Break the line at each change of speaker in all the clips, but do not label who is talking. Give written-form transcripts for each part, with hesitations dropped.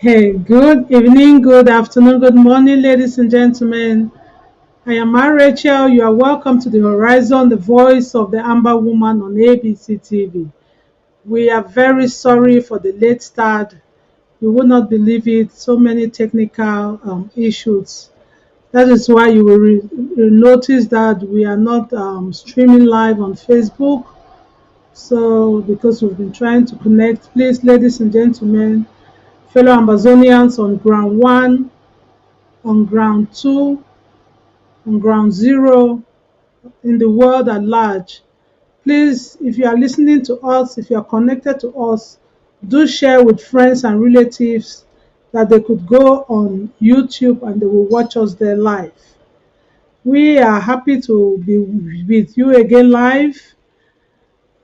Hey, good evening, good afternoon, good morning, ladies and gentlemen. I am Rachel. You are welcome to the Horizon, the voice of the Amber Woman on ABC TV. We are very sorry for the late start. You would not believe it, so many technical issues. That is why you will notice that we are not streaming live on Facebook. So, because we've been trying to connect, please, ladies and gentlemen, fellow Amazonians on ground one, on ground two, on ground zero, in the world at large. Please, if you are listening to us, if you are connected to us, do share with friends and relatives that they could go on YouTube and they will watch us there live. We are happy to be with you again live.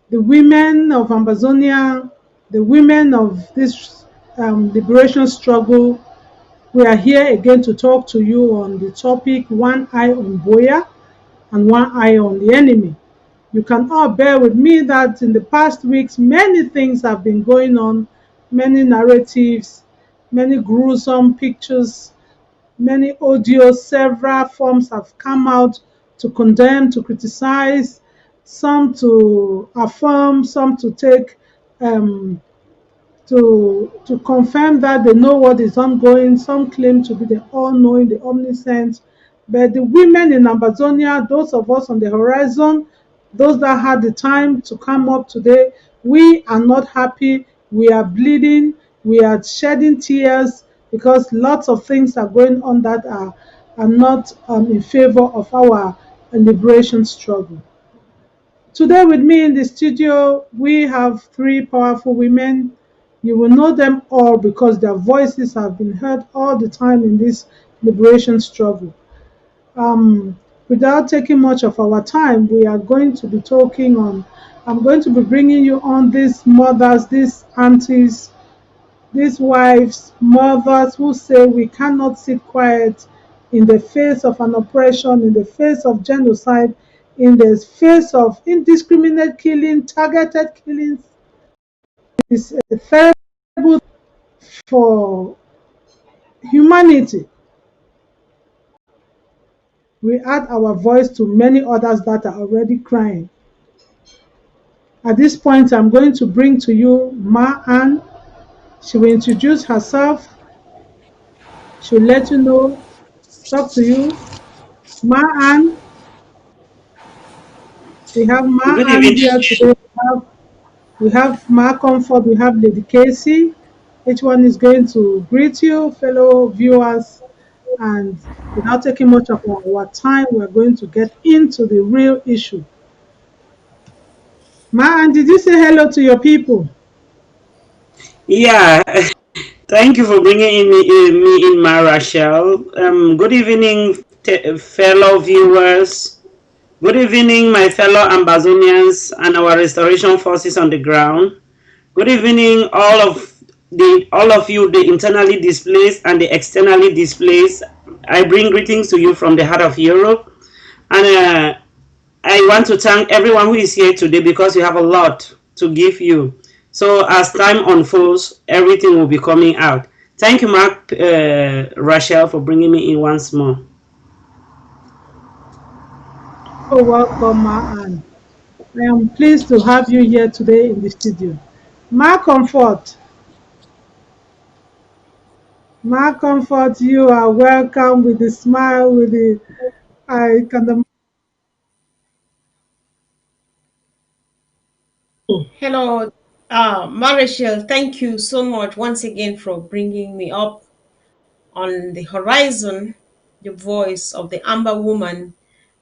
The women of Amazonia, the women of this liberation struggle, we are here again to talk to you on the topic One Eye on BUEA and One Eye on the Enemy. You can all bear with me that in the past weeks, many things have been going on, many narratives, many gruesome pictures, many audios, several forms have come out to condemn, to criticize, some to affirm, some to take to confirm that they know what is ongoing. Some claim to be the all-knowing, the omniscient. But the women in Amazonia, those of us on the horizon, those that had the time to come up today, we are not happy. We are bleeding. We are shedding tears because lots of things are going on that are not in favor of our liberation struggle. Today with me in the studio, we have three powerful women. You will know them all because their voices have been heard all the time in this liberation struggle. Without taking much of our time, we are going to be talking on, I'm going to be bringing you on these mothers, these aunties, these wives, mothers who say we cannot sit quiet in the face of an oppression, in the face of genocide, in the face of indiscriminate killing, targeted killings. It's a terrible for humanity. We add our voice to many others that are already crying. At this point, I'm going to bring to you Ma Ann. She will introduce herself. She'll let you know, talk to you. Ma Ann, we have Ma
Good
Ann
evening.
here today. We have Ma Comfort, we have Lady Casey. Each one is going to greet you, fellow viewers, and without taking much of our time, we're going to get into the real issue. Ma Ann, did you say hello to your people?
Yeah, thank you for bringing me in, my Rachel. Good evening, fellow viewers. Good evening, my fellow Ambazonians and our restoration forces on the ground. Good evening, all of you, the internally displaced and the externally displaced. I bring greetings to you from the heart of Europe, and I want to thank everyone who is here today because you have a lot to give you. So as time unfolds, everything will be coming out. Thank you, Mark, Rachel, for bringing me in once more.
Oh, welcome, Ma Ann. I am pleased to have you here today in the studio. Ma Comfort, Ma Comfort, you are welcome with the smile, with the I can.
Hello, Marichelle. Thank you so much once again for bringing me up on the horizon, the voice of the Amber Woman.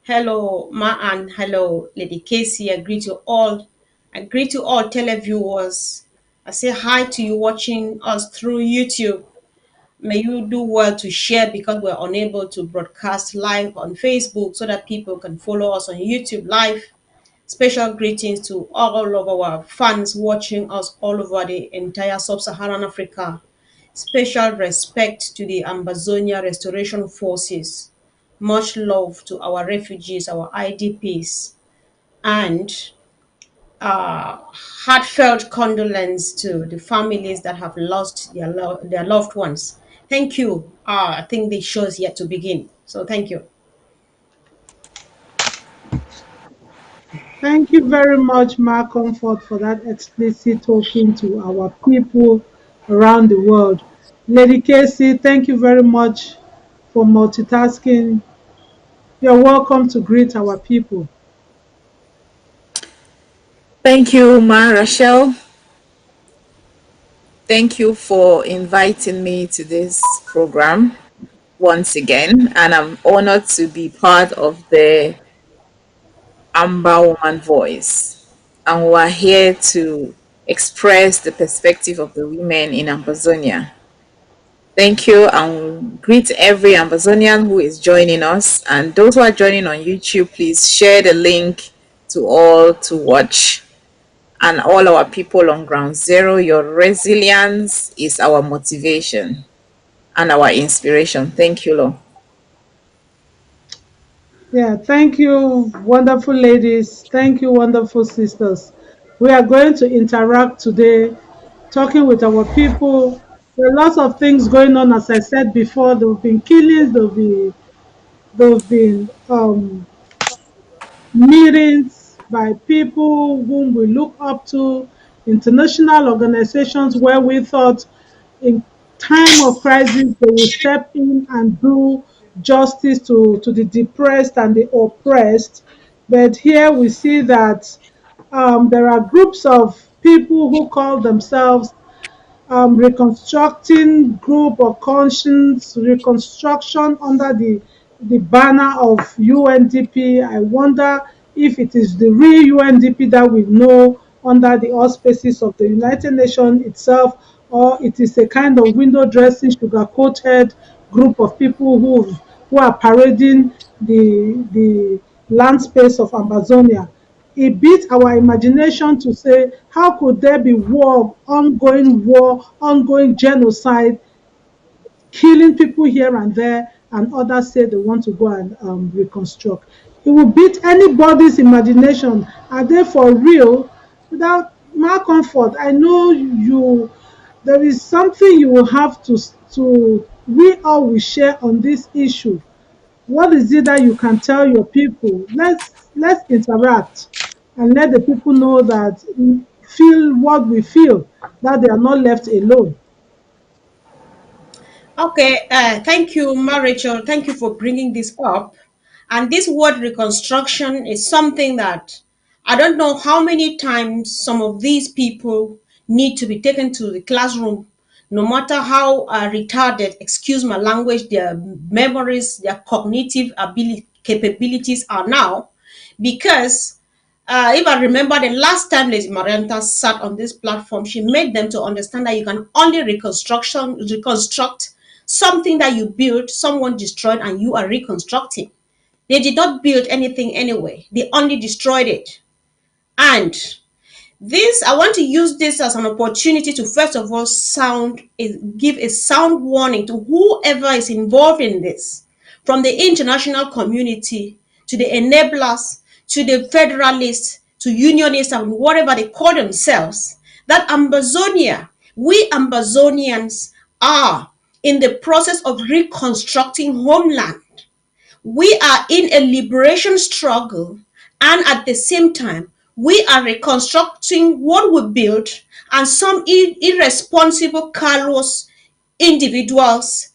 Hello, Ma and hello, Lady Casey. I greet you all. I greet you all, televiewers. I say hi to you watching us through YouTube. May you do well to share because we're unable to broadcast live on Facebook so that people can follow us on YouTube live. Special greetings to all of our fans watching us all over the entire sub-Saharan Africa. Special respect to the Ambazonia Restoration Forces. Much love to our refugees, our IDPs. And uh, heartfelt condolence to the families that have lost their loved ones. Thank you. I think the show is yet to begin. So thank you.
Thank you very much, Mark Comfort, for that explicit talking to our people around the world. Lady Casey, thank you very much for multitasking. You're welcome to greet our people.
Thank you, Ma Rachel. Thank you for inviting me to this program once again. And I'm honored to be part of the Amber Woman Voice. And we're here to express the perspective of the women in Amazonia. Thank you, and greet every Amazonian who is joining us. And those who are joining on YouTube, please share the link to all to watch. And all our people on ground zero, your resilience is our motivation and our inspiration. Thank you, Lord.
Yeah, thank you, wonderful ladies. Thank you, wonderful sisters. We are going to interact today, talking with our people. There are lots of things going on, as I said before. There have been killings, there have been meetings by people whom we look up to, international organizations where we thought in time of crisis they will step in and do justice to the depressed and the oppressed. But here we see that there are groups of people who call themselves reconstructing group or conscience reconstruction under the banner of UNDP. I wonder if it is the real UNDP that we know under the auspices of the United Nations itself, or it is a kind of window dressing, sugar coated group of people who are parading the land space of Amazonia. It beat our imagination to say, how could there be war, ongoing genocide, killing people here and there, and others say they want to go and reconstruct? It will beat anybody's imagination. Are they for real? Without my comfort, I know you. There is something you will have to. We all will share on this issue. What is it that you can tell your people? Let's interact and let the people know that feel what we feel, that they are not left alone.
Okay, thank you, Ma Rachel. Thank you for bringing this up. And this word reconstruction is something that I don't know how many times some of these people need to be taken to the classroom, no matter how retarded, excuse my language, their memories, their cognitive capabilities are now, because if I remember the last time Lady Marianta sat on this platform, she made them to understand that you can only reconstruct something that you built, someone destroyed, and you are reconstructing. They did not build anything anyway. They only destroyed it. And this, I want to use this as an opportunity to first of all give a sound warning to whoever is involved in this, from the international community to the enablers to the federalists to unionists and whatever they call themselves, that Amazonia, we Amazonians are in the process of reconstructing homeland. We are in a liberation struggle, and at the same time, we are reconstructing what we built, and some irresponsible, callous individuals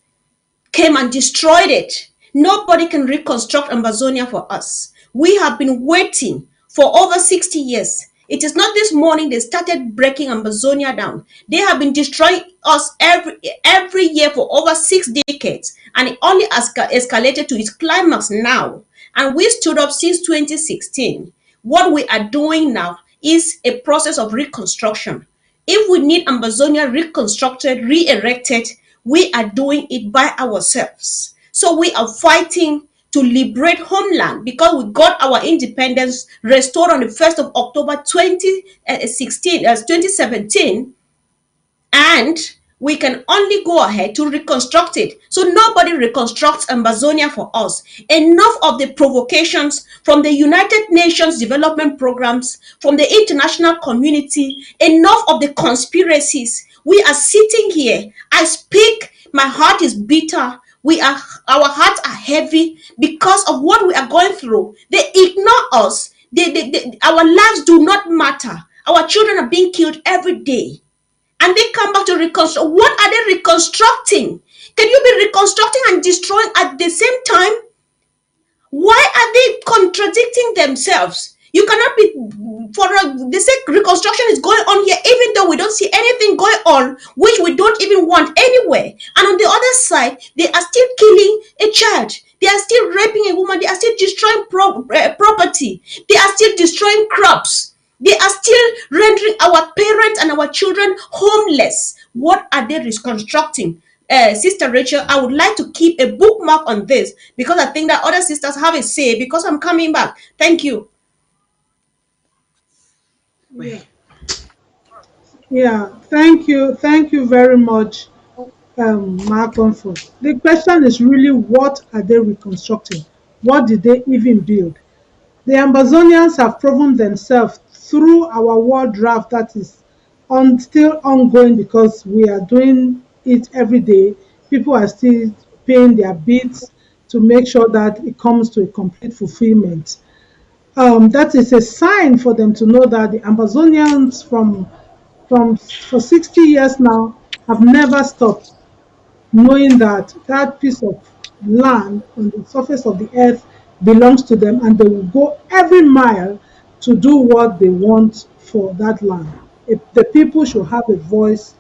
came and destroyed it. Nobody can reconstruct Amazonia for us. We have been waiting for over 60 years. It is not this morning they started breaking Amazonia down. They have been destroying us every year for over 6 decades, and it only escalated to its climax now. And we stood up since 2016. What we are doing now is a process of reconstruction. If we need Amazonia reconstructed, re-erected, we are doing it by ourselves. So we are fighting to liberate homeland because we got our independence restored on the 1st of October 2017. And we can only go ahead to reconstruct it. So nobody reconstructs Amazonia for us. Enough of the provocations from the United Nations development programs, from the international community, enough of the conspiracies. We are sitting here. I speak, my heart is bitter. Our hearts are heavy because of what we are going through. They ignore us. Our lives do not matter. Our children are being killed every day. And they come back to reconstruct. What are they reconstructing? Can you be reconstructing and destroying at the same time? Why are they contradicting themselves? You cannot be the sake reconstruction is going on here, even though we don't see anything going on, which we don't even want anywhere. And on the other side, they are still killing a child. They are still raping a woman. They are still destroying property. They are still destroying crops. They are still rendering our parents and our children homeless. What are they reconstructing? Sister Rachel, I would like to keep a bookmark on this because I think that other sisters have a say because I'm coming back. Thank you.
Yeah. Yeah, thank you very much, Mark Comfort. The question is really, what are they reconstructing? What did they even build? The Amazonians have proven themselves through our war draft that is still ongoing because we are doing it every day. People are still paying their bids to make sure that it comes to a complete fulfillment. That is a sign for them to know that the Amazonians from for 60 years now have never stopped, knowing that that piece of land on the surface of the earth belongs to them, and they will go every mile to do what they want for that land. If the people should have a voice,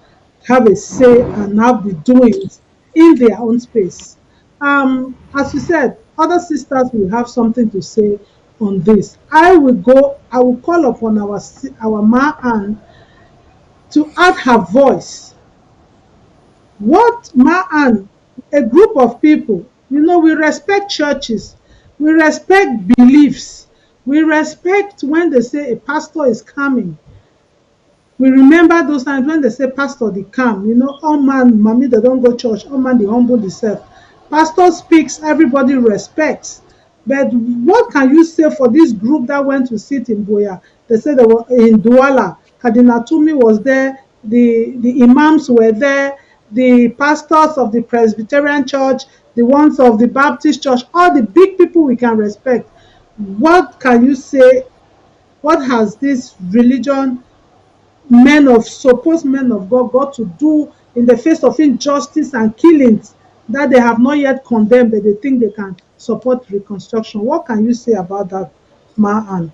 have a say, and have the doings in their own space. As you said, other sisters will have something to say on this. I will call upon our Ma Ann to add her voice. What Ma'an, a group of people, we respect churches, we respect beliefs, we respect when they say a pastor is coming. We remember those times when they say pastor dey calm, all man, mommy they don't go church, all man they humble themselves. Pastor speaks, everybody respects. But what can you say for this group that went to sit in BUEA? They said they were in Douala, Cardinal Tumi was there, the imams were there, the pastors of the Presbyterian Church, the ones of the Baptist Church, all the big people we can respect. What can you say? What has this religion, supposed men of God, got to do in the face of injustice and killings that they have not yet condemned, but they think they can support reconstruction? What can you say about that, Ma-Ann?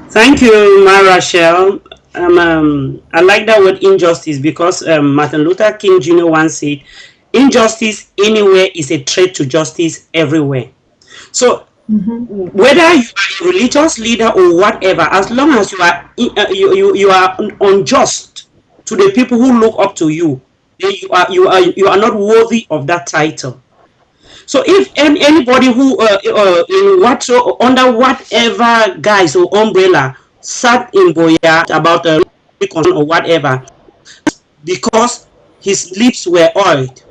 Thank you, Ma Rachel. I like that word injustice because Martin Luther King Jr. once said, injustice anywhere is a threat to justice everywhere. So whether you are a religious leader or whatever, as long as you are unjust to the people who look up to you, then you are not worthy of that title. So if anybody who under whatever guise or umbrella sat in BUEA about or whatever, because his lips were oiled,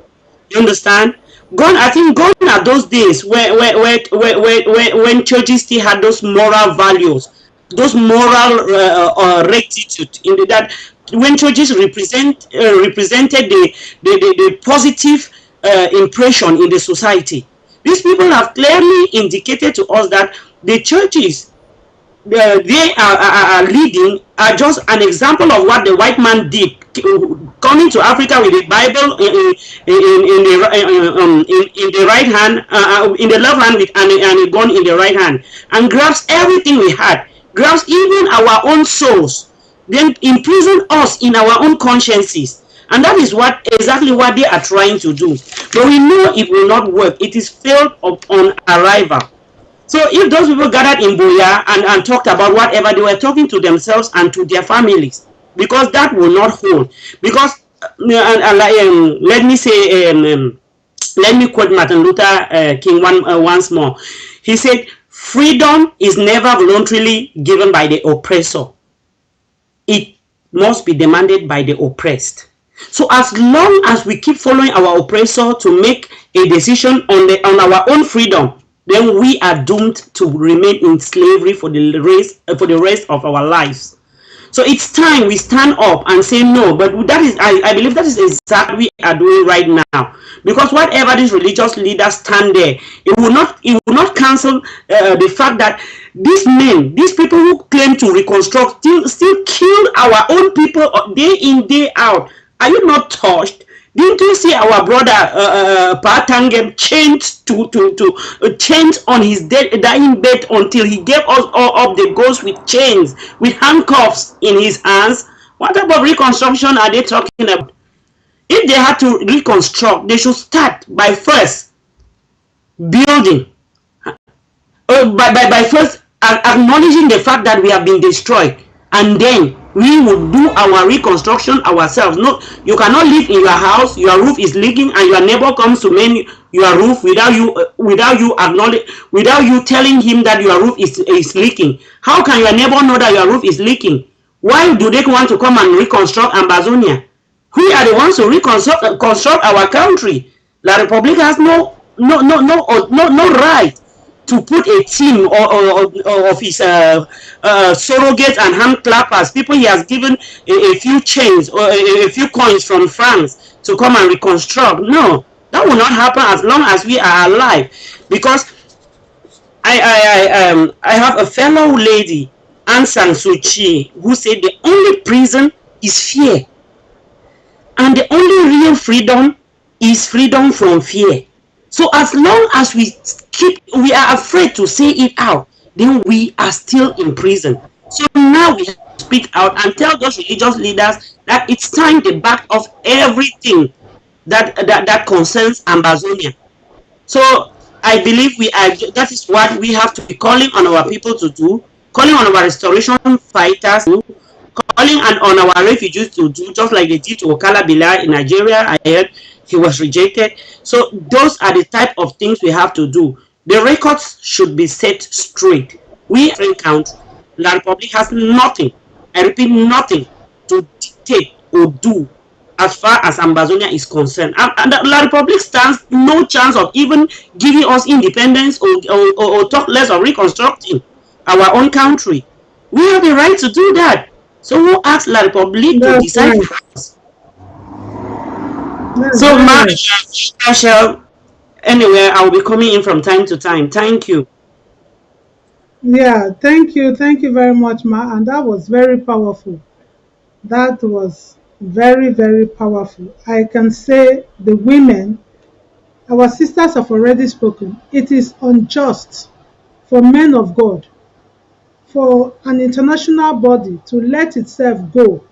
you understand? I think gone are those days when churches still had those moral values, those moral rectitude in that when churches represented the positive impression in the society. These people have clearly indicated to us that the churches they are leading are just an example of what the white man did, coming to Africa with the Bible in the right hand, in the left hand, with and a gun in the right hand, and grabs everything we had, grabs even our own souls, then imprison us in our own consciences. And that is exactly what they are trying to do. But we know it will not work. It is failed upon arrival. So if those people gathered in BUEA and talked about whatever, they were talking to themselves and to their families, because that will not hold. Because let me say, let me quote Martin Luther King once more. He said, "Freedom is never voluntarily given by the oppressor. It must be demanded by the oppressed. So as long as we keep following our oppressor to make a decision on our own freedom, then we are doomed to remain in slavery for the rest of our lives. So it's time we stand up and say no. But that is, I believe that is exactly what we are doing right now. Because whatever these religious leaders stand there, it will not cancel the fact that these men, these people who claim to reconstruct, still kill our own people day in, day out. Are you not touched? Didn't you see our brother Patangem chained on his dying bed until he gave us all up the ghost with chains, with handcuffs in his hands? What type of reconstruction are they talking about? If they had to reconstruct, they should start by first building, by first acknowledging the fact that we have been destroyed, and then we will do our reconstruction ourselves. No, you cannot live in your house, your roof is leaking, and your neighbor comes to mend your roof without you acknowledge, without you telling him that your roof is leaking. How can your neighbor know that your roof is leaking? Why do they want to come and reconstruct Ambazonia? We are the ones who construct our country. La Republic has no right to put a team of his surrogates and hand clappers, people he has given a few chains or a few coins from France to come and reconstruct. No, that will not happen as long as we are alive. Because I have a fellow lady, Aung San Suu Kyi, who said the only prison is fear. And the only real freedom is freedom from fear. So as long as we are afraid to say it out, then we are still in prison. So now we have to speak out and tell those religious leaders that it's time they back off everything that concerns Ambazonia. So I believe that is what we have to be calling on our people to do, calling on our restoration fighters to do, calling on our refugees to do, just like they did to Okala Bila in Nigeria. I heard he was rejected. So those are the type of things we have to do. The records should be set straight. We, in country, La Republic has nothing, I repeat, nothing to dictate or do as far as Ambazonia is concerned. And La Republic stands no chance of even giving us independence or talk less of reconstructing our own country. We have the right to do that. So who asked La Republic to
That's
decide
right.
for us?
That's
So,
very right.
Marshall, anyway, I will be coming in from time to time. Thank you.
Yeah, thank you very much, Ma. And that was very powerful. That was very, very powerful. I can say the women, our sisters have already spoken. It is unjust for men of God, for an international body to let itself go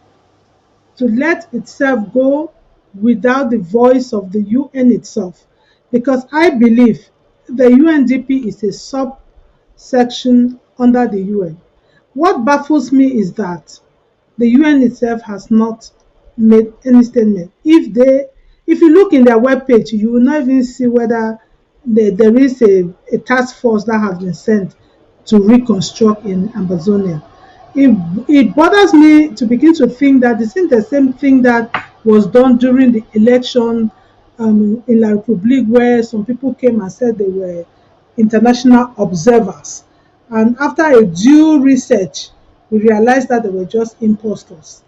without the voice of the UN itself. Because I believe the UNDP is a subsection under the UN. What baffles me is that the UN itself has not made any statement. If you look in their webpage, you will not even see whether there is a task force that has been sent to reconstruct in Amazonia. It bothers me to begin to think that this is the same thing that was done during the election in La Republique, where some people came and said they were international observers. And after a due research, we realized that they were just imposters.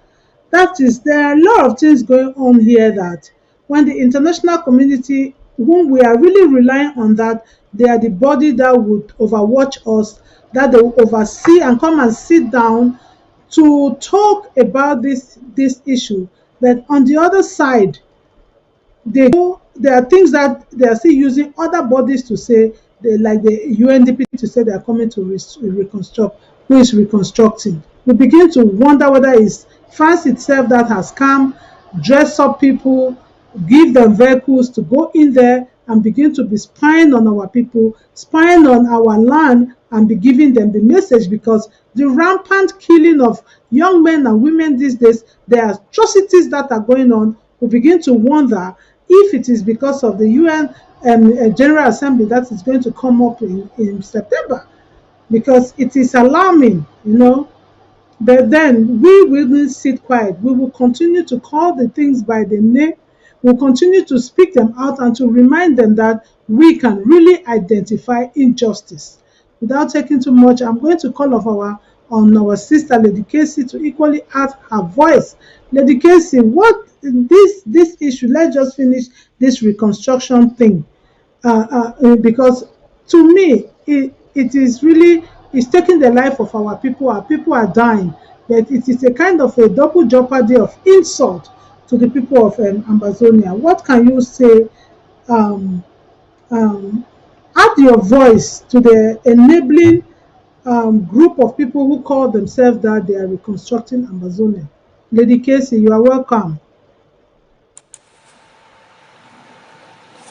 There are a lot of things going on here that when the international community, whom we are really relying on, that they are the body that would overwatch us, that they will oversee and come and sit down to talk about this issue. But on the other side, there are things that they are still using other bodies to say, like the UNDP to say they are coming to reconstruct. Who is reconstructing? We begin to wonder whether it's France itself that has come, dress up people, give them vehicles to go in there and begin to be spying on our people, spying on our land, and be giving them the message. Because the rampant killing of young men and women these days, the atrocities that are going on, we begin to wonder if it is because of the UN General Assembly that is going to come up in September. Because it is alarming, But then we will sit quiet. We will continue to call the things by the name. We'll continue to speak them out and to remind them that we can really identify injustice. Without taking too much, I'm going to call on our sister Lady Casey to equally add her voice. Lady Casey, what this issue? Let's just finish this reconstruction thing, because to me it is really, it's taking the life of our people. Our people are dying, but it is a kind of a double jeopardy of insult to the people of Amazonia. What can you say? um, um, Add your voice to the enabling group of people who call themselves that they are reconstructing Amazonia. Lady Casey, you are welcome.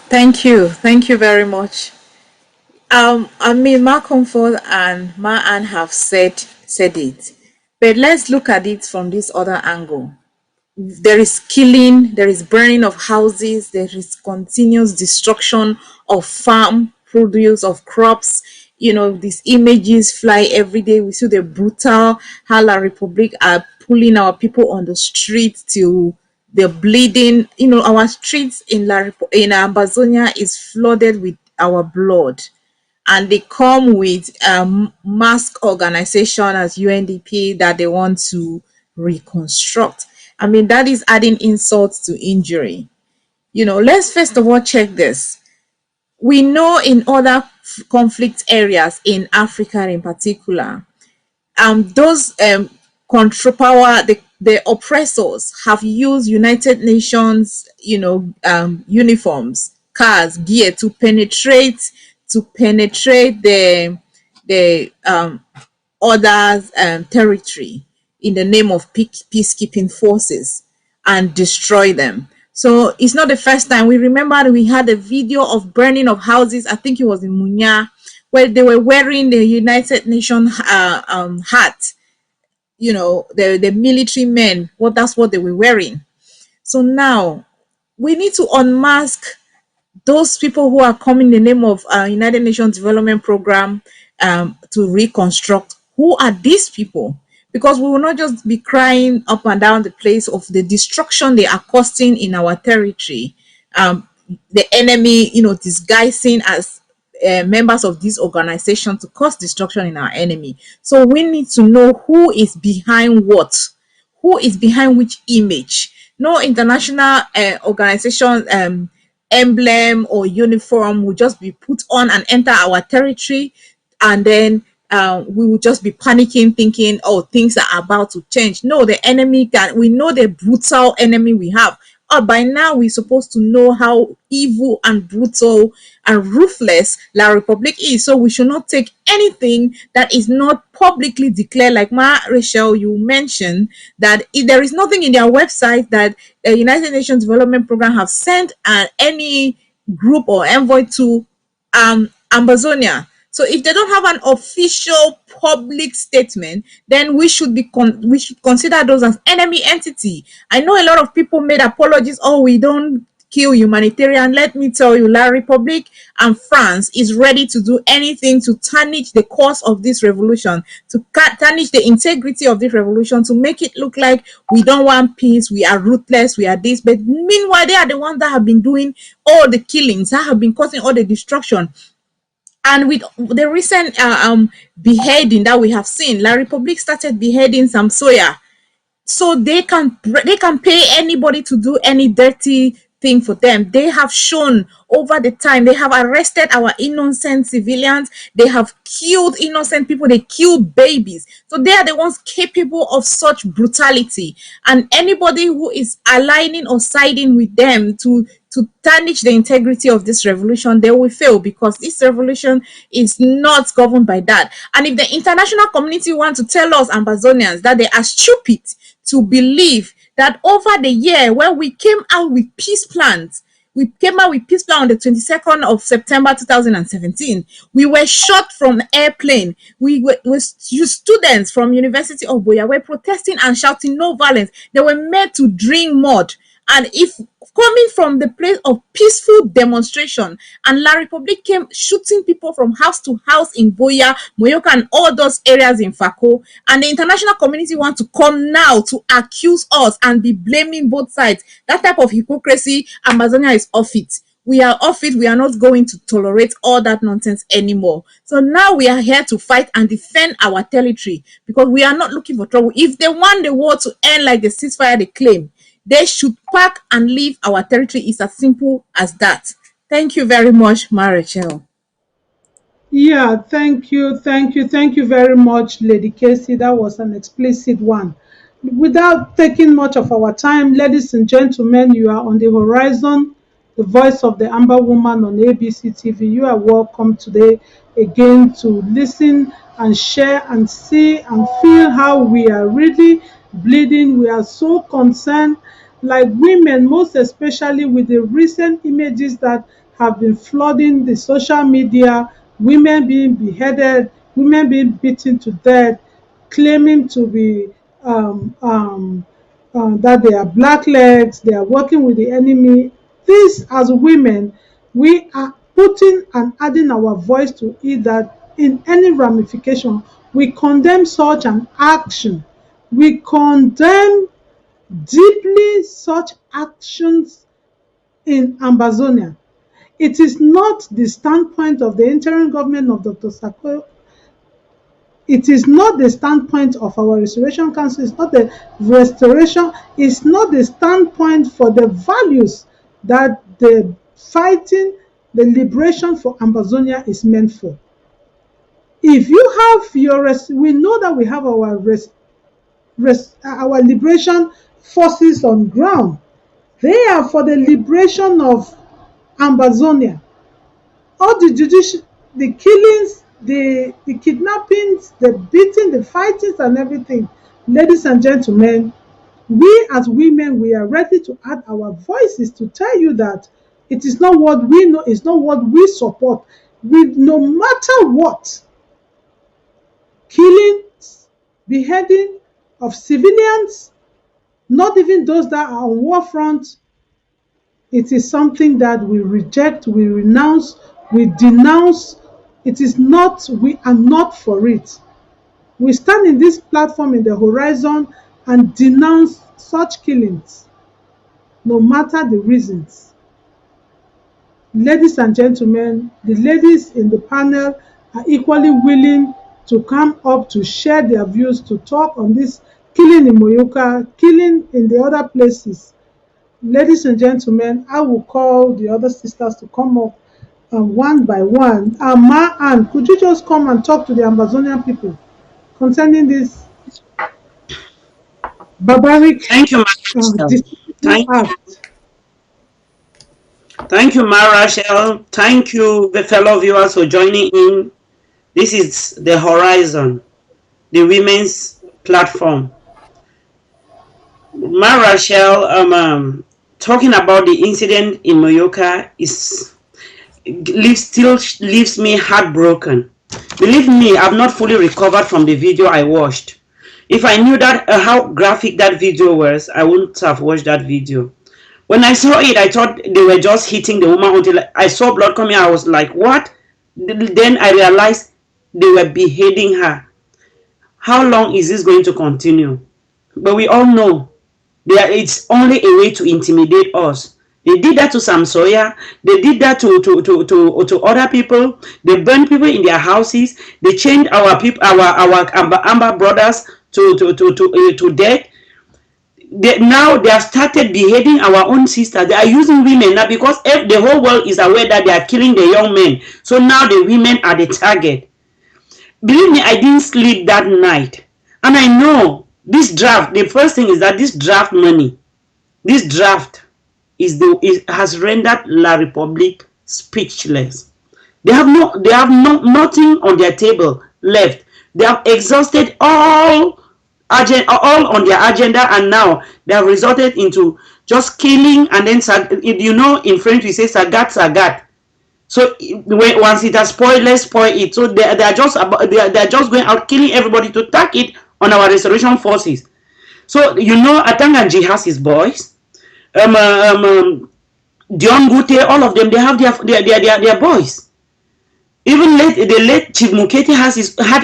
Thank you. Thank you very much. I mean, Ma Comfort and Ma Ann have said it, but let's look at it from this other angle. There is killing, there is burning of houses, there is continuous destruction of farm produce, of crops. You know, these images fly every day. We see the brutal how La Republic are pulling our people on the street till they're bleeding. You know, our streets in in Amazonia is flooded with our blood, and they come with mask organization as UNDP that they want to reconstruct. I mean, that is adding insult to injury. You know, let's first of all check this. We know in other conflict areas in Africa in particular, those control power, the oppressors have used United Nations, uniforms, cars, gear to penetrate the others' territory in the name of peacekeeping forces and destroy them. So it's not the first time. We remember that we had a video of burning of houses. I think it was in Munya, where they were wearing the United Nations hat. You know, the military men. What That's what they were wearing. So now we need to unmask those people who are coming in the name of United Nations Development Program to reconstruct. Who are these people? Because we will not just be crying up and down the place of the destruction they are causing in our territory. The enemy, disguising as members of this organization to cause destruction in our enemy. So we need to know who is behind what, who is behind which image. No international organization emblem or uniform will just be put on and enter our territory, and then we will just be panicking, thinking, oh, things are about to change. No, the enemy we know the brutal enemy we have. By now we're supposed to know how evil and brutal and ruthless La Republic is. So we should not take anything that is not publicly declared. Like Rachel, you mentioned that there is nothing in their website that the United Nations Development Program have sent any group or envoy to Amazonia. So if they don't have an official public statement, then we should consider those as enemy entity. I know a lot of people made apologies. Oh, we don't kill humanitarian. Let me tell you, La Republic and France is ready to do anything to tarnish the course of this revolution, to tarnish the integrity of this revolution, to make it look like we don't want peace, we are ruthless, we are this. But meanwhile, they are the ones that have been doing all the killings, that have been causing all the destruction. And with the recent beheading that we have seen, La Republic started beheading some Soya, so they can pay anybody to do any dirty thing for them. They have shown over the time, they have arrested our innocent civilians, they have killed innocent people, they kill babies. So they are the ones capable of such brutality, and anybody who is aligning or siding with them to tarnish the integrity of this revolution, they will fail, because this revolution is not governed by that. And if the international community want to tell us Amazonians that they are stupid to believe that over the year when we came out with peace plans, we came out with peace plan on the 22nd of September 2017. We were shot from airplane. Students from University of BUEA were protesting and shouting no violence. They were made to drink mud. And if coming from the place of peaceful demonstration, and La Republic came shooting people from house to house in BUEA, Moyoka, and all those areas in Fako, and the international community want to come now to accuse us and be blaming both sides, that type of hypocrisy, Amazonia is off it. We are off it. We are not going to tolerate all that nonsense anymore. So now we are here to fight and defend our territory, because we are not looking for trouble. If they want the war to end like the ceasefire they claim, they should pack and leave our territory. It's as simple as that. Thank you very much, Marichel.
Yeah, thank you very much, Lady Casey. That was an explicit one. Without taking much of our time, ladies and gentlemen, you are on the horizon, the voice of the Amber Woman on ABC TV. You are welcome today again to listen and share and see and feel how we are really bleeding. We are so concerned, like women, most especially with the recent images that have been flooding the social media, women being beheaded, women being beaten to death, claiming to be that they are blacklegs, they are working with the enemy. This, as women, we are putting and adding our voice to it, that in any ramification, we condemn such an action. We condemn deeply such actions in Amazonia. It is not the standpoint of the interim government of Dr. Sako. It is not the standpoint of our Restoration Council. It's not the restoration. It's not the standpoint for the values that the fighting, the liberation for Amazonia is meant for. If you have your, we know that we have our liberation forces on ground. They are for the liberation of Amazonia. All the the killings, the kidnappings, the beating, the fightings and everything. Ladies and gentlemen, we as women, we are ready to add our voices to tell you that it is not what we know, it's not what we support. No matter what, killings, beheading of civilians, not even those that are on war front, it is something that we reject, we renounce, we denounce. It is not, we are not for it. We stand in this platform in the horizon and denounce such killings, no matter the reasons. Ladies and gentlemen, the ladies in the panel are equally willing to come up to share their views, to talk on this killing in Moyoka, killing in the other places. Ladies and gentlemen, I will call the other sisters to come up one by one. Ma Ann, could you just come and talk to the Amazonian people concerning this barbaric
Thank you, Marshall.
despicable act?
Thank you, Marshall. Thank you, the fellow viewers, for joining in. This is the Horizon, the women's platform. Marshall, talking about the incident in Moyoka still leaves me heartbroken. Believe me, I've not fully recovered from the video I watched. If I knew that how graphic that video was, I wouldn't have watched that video. When I saw it, I thought they were just hitting the woman until I saw blood coming. I was like, what? Then I realized they were beheading her. How long is this going to continue? But we all know it's only a way to intimidate us. They did that to Samsoya. They did that to other people. They burned people in their houses. They chained our people, our Amber brothers to death. Now they have started beheading our own sisters. They are using women now because the whole world is aware that they are killing the young men. So now the women are the target. Believe me, I didn't sleep that night. And I know this draft, the first thing is that this draft money, this draft has rendered La Republique speechless. They have nothing on their table left. They have exhausted all on their agenda, and now they have resorted into just killing. And then, in French we say sagat. So once it has spoiled, let's spoil it. So they are just going out killing everybody to target on our restoration forces. So Atanganji has his boys. Dion Gute, all of them, they have their boys. Even the late Chief Mukete had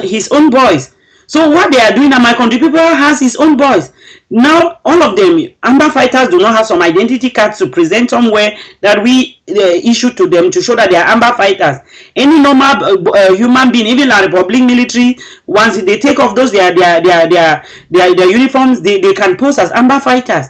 his own boys. So what they are doing now, my country people has his own boys. Now all of them, Amber fighters do not have some identity cards to present somewhere that we issue to them to show that they are Amber fighters. Any normal human being, even like Republic military, once they take off those their uniforms, they can pose as Amber fighters.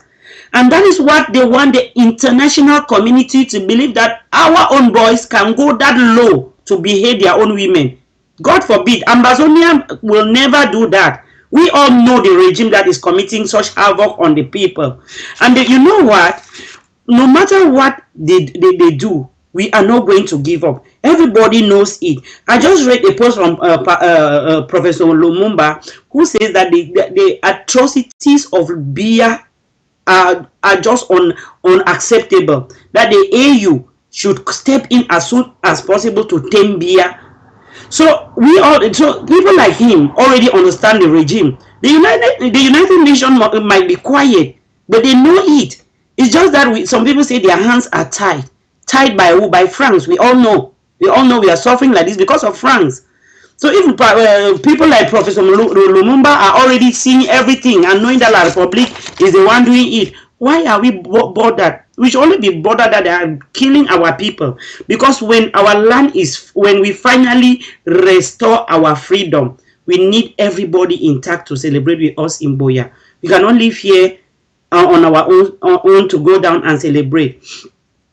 And that is what they want the international community to believe, that our own boys can go that low to behead their own women. God forbid, Ambazonia will never do that. We all know the regime that is committing such havoc on the people. And you know what? No matter what they do, we are not going to give up. Everybody knows it. I just read a post from Professor Lumumba, who says that the atrocities of BUEA are just unacceptable. That the AU should step in as soon as possible to tame BUEA. So people like him already understand the regime. The United Nations might be quiet, but they know it. It's just that some people say their hands are tied. Tied by who? By France. We all know. We all know we are suffering like this because of France. So if people like Professor Lumumba are already seeing everything and knowing that La Republic is the one doing it, why are we bothered? We should only be bothered that they are killing our people. Because when we finally restore our freedom, we need everybody intact to celebrate with us in BUEA. We cannot live here on our own to go down and celebrate.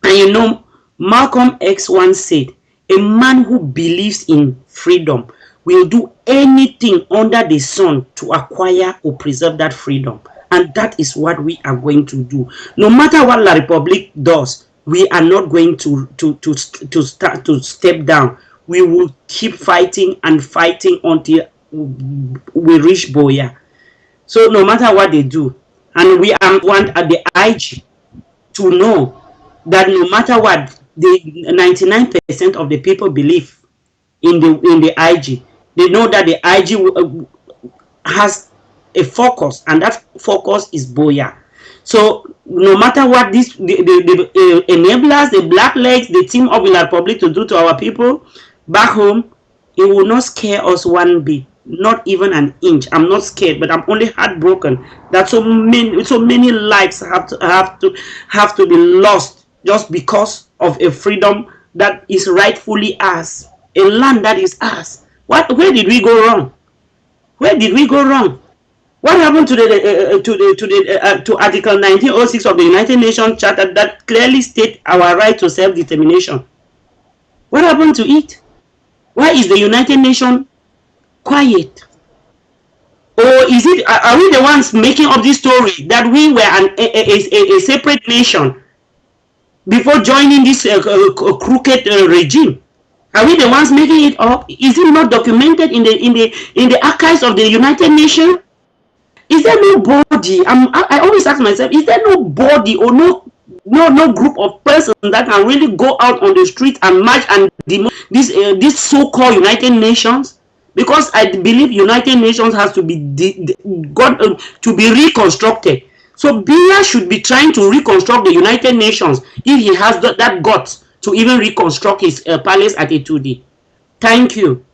And Malcolm X once said, a man who believes in freedom will do anything under the sun to acquire or preserve that freedom. And that is what we are going to do. No matter what La Republic does, we are not going to step down. We will keep fighting and fighting until we reach BUEA. So no matter what they do, and we want at the IG to know that no matter what, the 99% of the people believe in the IG. They know that the IG has a focus, and that focus is BUEA. So no matter what the enablers, the black legs, the team of the Republic to do to our people back home, it will not scare us one bit, not even an inch. I'm not scared, but I'm only heartbroken that so many lives have to be lost just because of a freedom that is rightfully ours, a land that is ours. Where did we go wrong? Where did we go wrong? What happened to Article 1906 of the United Nations Charter that clearly states our right to self-determination? What happened to it? Why is the United Nations quiet? Or are we the ones making up this story that we were a separate nation before joining this crooked regime? Are we the ones making it up? Is it not documented in the archives of the United Nations? Is there nobody? I always ask myself: is there nobody or no group of persons that can really go out on the street and march and demand this so-called United Nations? Because I believe United Nations has to be to be reconstructed. So BUEA should be trying to reconstruct the United Nations if he has that guts to even reconstruct his palace at A2D. Thank you.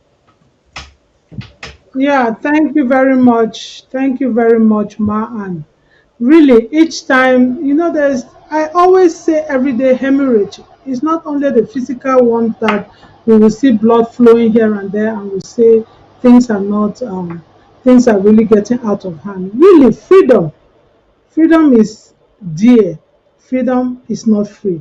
Yeah, thank you very much. Thank you very much, Ma. And really, each time, I always say everyday hemorrhage. It's not only the physical one that we will see blood flowing here and there, and we say things are not, things are really getting out of hand. Really, freedom is dear. Freedom is not free.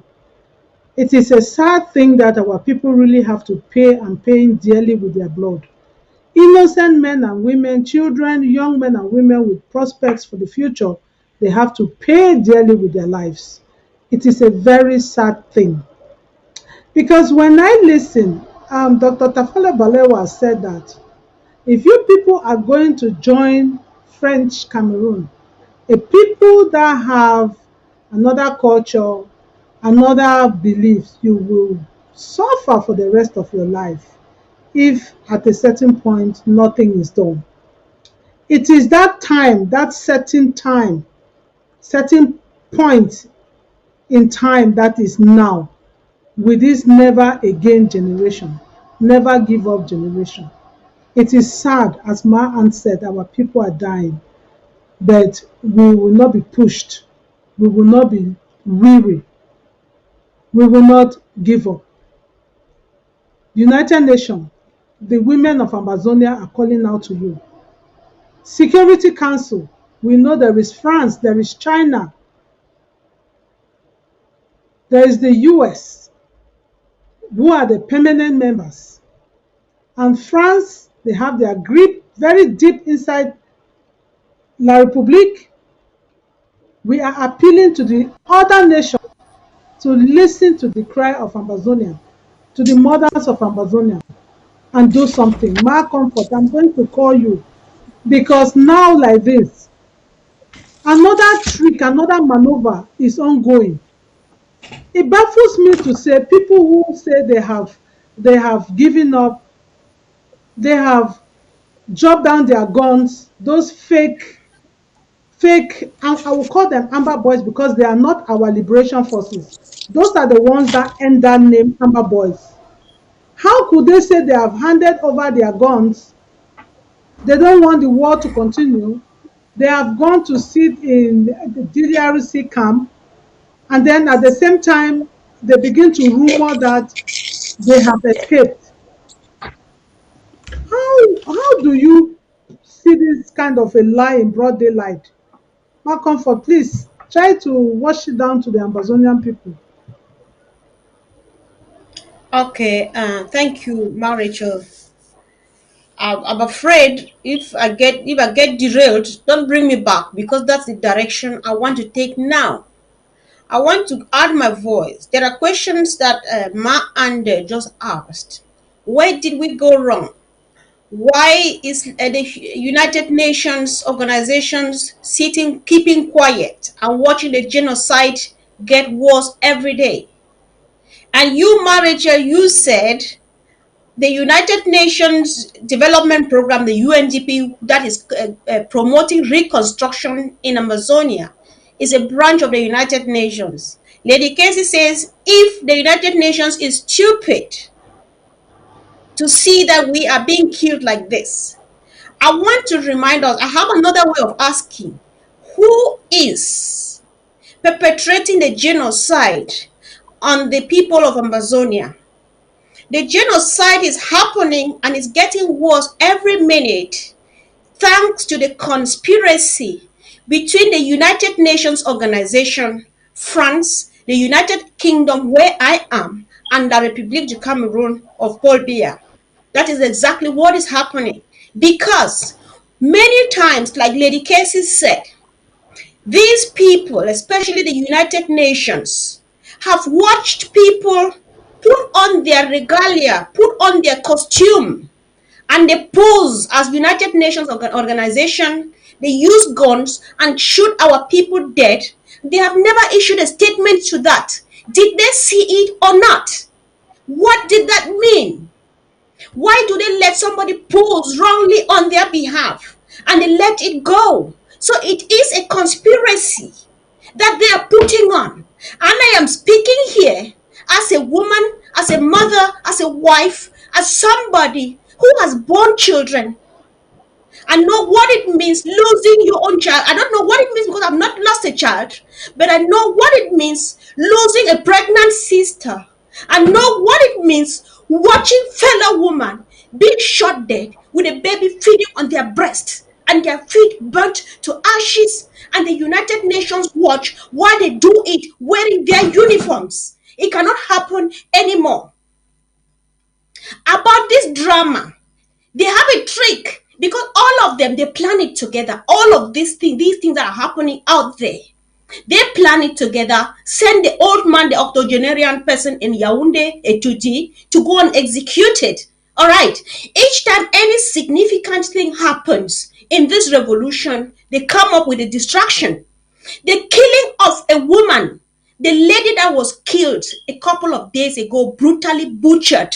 It is a sad thing that our people really have to pay, and paying dearly with their blood. Innocent men and women, children, young men and women with prospects for the future, they have to pay dearly with their lives. It is a very sad thing. Because when I listen, Dr. Tafale Balewa said that if you people are going to join French Cameroon, a people that have another culture, another beliefs, you will suffer for the rest of your life if at a certain point nothing is done. It is that time, that certain time, certain point in time that is now, with this never again generation, never give up generation. It is sad, as my aunt said, our people are dying, but we will not be pushed. We will not be weary. We will not give up. United Nations, the women of Amazonia are calling out to you. Security Council, we know there is France, there is China, there is the US, who are the permanent members. And France, they have their grip very deep inside La République. We are appealing to the other nations to listen to the cry of Amazonia, to the mothers of Amazonia, and do something. Ma Comfort, I'm going to call you, because now like this, another trick, another maneuver is ongoing. It baffles me to say people who say they have given up, they have dropped down their guns, those fake, and I will call them Amber Boys because they are not our liberation forces. Those are the ones that end that name Amber Boys. How could they say they have handed over their guns? They don't want the war to continue. They have gone to sit in the DRC camp, and then at the same time, they begin to rumor that they have escaped. How do you see this kind of a lie in broad daylight? Ma Comfort, please try to wash it down to the Amazonian people.
Okay, thank you, Ma Rachel. I'm afraid if I get derailed, don't bring me back, because that's the direction I want to take now. I want to add my voice. There are questions that Ma and just asked. Where did we go wrong? Why is the United Nations organizations sitting, keeping quiet, and watching the genocide get worse every day? And you, Ma Rachel, you said the United Nations Development Program, the UNDP, that is promoting reconstruction in Amazonia, is a branch of the United Nations. Lady Casey says if the United Nations is stupid to see that we are being killed like this, I want to remind us, I have another way of asking, who is perpetrating the genocide on the people of Amazonia? The genocide is happening and it's getting worse every minute, thanks to the conspiracy between the United Nations organization, France, the United Kingdom, where I am, and the République du Cameroon of Paul Biya. That is exactly what is happening. Because many times, like Lady Casey said, these people, especially the United Nations, have watched people put on their regalia, put on their costume, and they pose as United Nations organization. They use guns and shoot our people dead. They have never issued a statement to that. Did they see it or not? What did that mean? Why do they let somebody pose wrongly on their behalf and they let it go? So it is a conspiracy that they are putting on. And I am speaking here as a woman, as a mother, as a wife, as somebody who has born children. I know what it means losing your own child. I don't know what it means because I've not lost a child, but I know what it means losing a pregnant sister. I know what it means watching fellow women being shot dead with a baby feeding on their breasts and their feet burnt to ashes, and the United Nations watch while they do it wearing their uniforms. It cannot happen anymore. About this drama, they have a trick because all of them, they plan it together. All of these things that are happening out there, they plan it together, send the old man, the octogenarian person in Yaoundé, Etuti, to go and execute it. All right. Each time any significant thing happens in this revolution, they come up with a distraction. The killing of a woman, the lady that was killed a couple of days ago, brutally butchered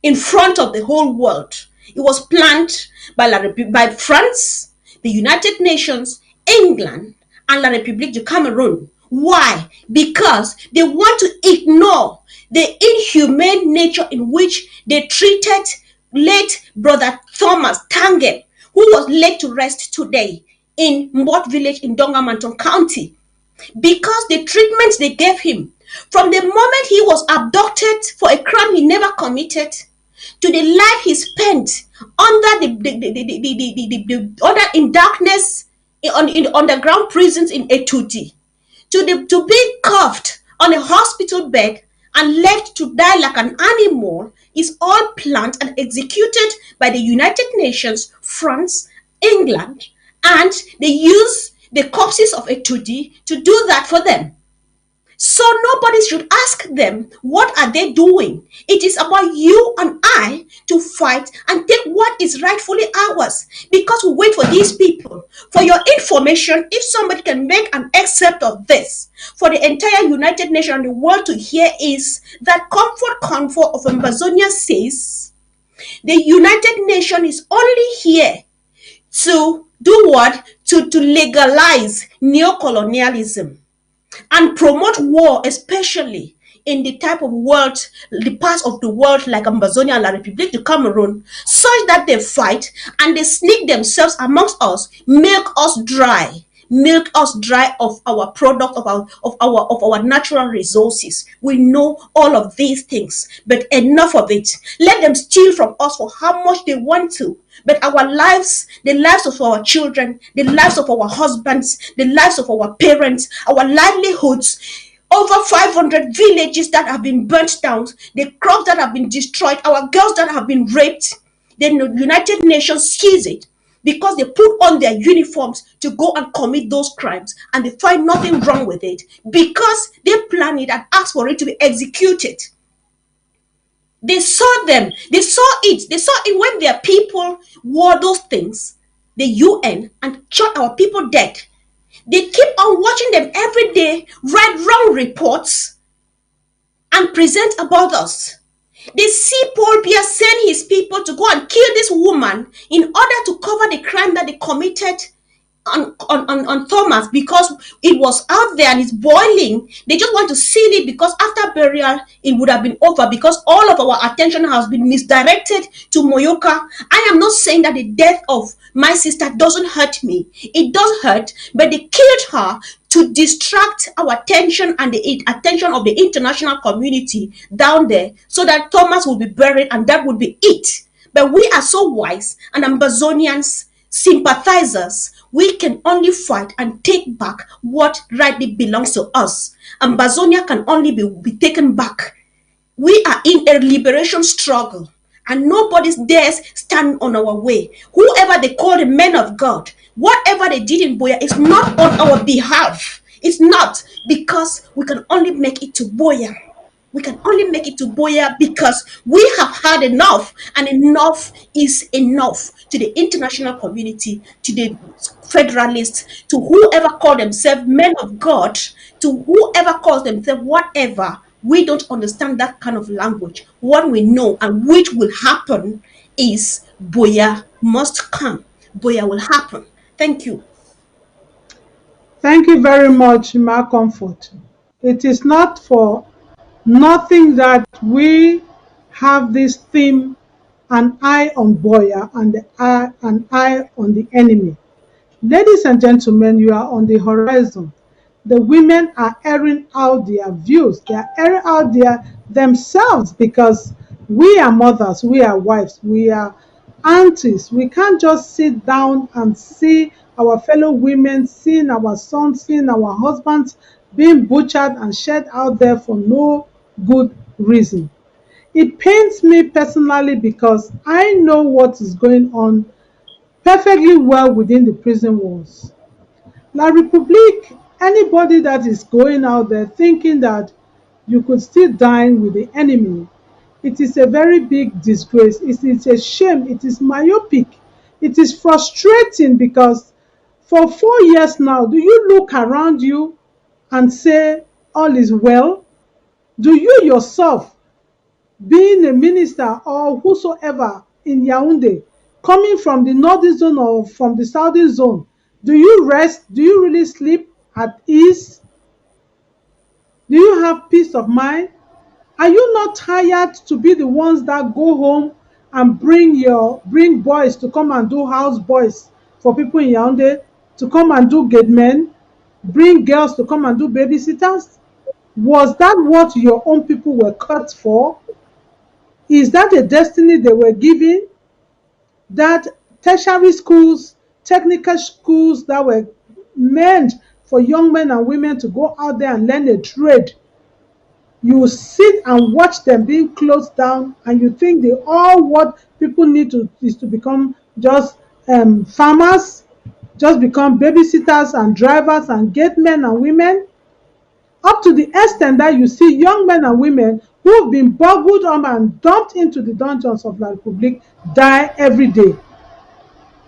in front of the whole world. It was planned by France, the United Nations, England, and La République du Cameroon, Why? Because they want to ignore the inhumane nature in which they treated late brother Thomas Tangen, who was laid to rest today in Mbot village in Dongamanton County, because the treatment they gave him from the moment he was abducted for a crime he never committed to the life he spent under under in darkness in the underground prisons in Etudi, to be cuffed on a hospital bed and left to die like an animal is all planned and executed by the United Nations, France, England, and they use the corpses of Etudi to do that for them. So nobody should ask them what are they doing. It is about you and I to fight and take what is rightfully ours, because we wait for these people. For your information, if somebody can make an excerpt of this for the entire United Nations and the world to hear, is that Comfort of Amazonia says the United Nations is only here to do what? To legalize neocolonialism and promote war, especially in the type of world, the parts of the world like Amazonia and La République de Cameroon, such that they fight and they sneak themselves amongst us, milk us dry of our product, of our natural resources. We know all of these things, but enough of it. Let them steal from us for how much they want to. But our lives, the lives of our children, the lives of our husbands, the lives of our parents, our livelihoods, over 500 villages that have been burnt down, the crops that have been destroyed, our girls that have been raped, then the United Nations sees it because they put on their uniforms to go and commit those crimes, and they find nothing wrong with it because they plan it and ask for it to be executed. They saw them. They saw it. They saw it when their people wore those things, the UN, and shot our people dead. They keep on watching them every day, write wrong reports, and present about us. They see Paul Biya send his people to go and kill this woman in order to cover the crime that they committed on Thomas, because it was out there and it's boiling. They just want to seal it because after burial it would have been over, because all of our attention has been misdirected to Moyoka. I am not saying that the death of my sister doesn't hurt me. It does hurt, but they killed her to distract our attention and the attention of the international community down there, so that Thomas will be buried and that would be it. But we are so wise, and Amazonians, sympathizers, we can only fight and take back what rightly belongs to us. Amazonia can only be taken back. We are in a liberation struggle, and nobody dares stand on our way. Whoever they call the men of God, whatever they did in BUEA is not on our behalf. It's not, because we can only make it to BUEA. We can only make it to BUEA because we have had enough, and enough is enough to the international community, to the federalists, to whoever call themselves men of God, to whoever calls themselves whatever. We don't understand that kind of language. What we know and which will happen is BUEA must come. BUEA will happen. Thank you.
Thank you very much, Ma Comfort. It is not for nothing that we have this theme, an eye on BUEA and an eye on the enemy. Ladies and gentlemen, you are on the horizon. The women are airing out their views. They are airing out themselves, because we are mothers, we are wives, we are aunties. We can't just sit down and see our fellow women, seeing our sons, seeing our husbands being butchered and shed out there for no good reason. It pains me personally because I know what is going on perfectly well within the prison walls. La République, anybody that is going out there thinking that you could still dine with the enemy, it is a very big disgrace. It is a shame. It is myopic. It is frustrating, because for 4 years now, do you look around you and say all is well? Do you yourself, being a minister or whosoever in Yaoundé, coming from the northern zone or from the southern zone, do you rest? Do you really sleep at ease? Do you have peace of mind? Are you not tired to be the ones that go home and bring boys to come and do house boys for people in Yaoundé, to come and do gate men, bring girls to come and do babysitters? Was that what your own people were cut for? Is that a destiny they were given? That tertiary schools, technical schools that were meant for young men and women to go out there and learn a trade, you sit and watch them being closed down, and you think they all what people need to is to become just farmers, just become babysitters and drivers and gate men and women, up to the extent that you see young men and women who have been boggled up and dumped into the dungeons of La Republique die every day.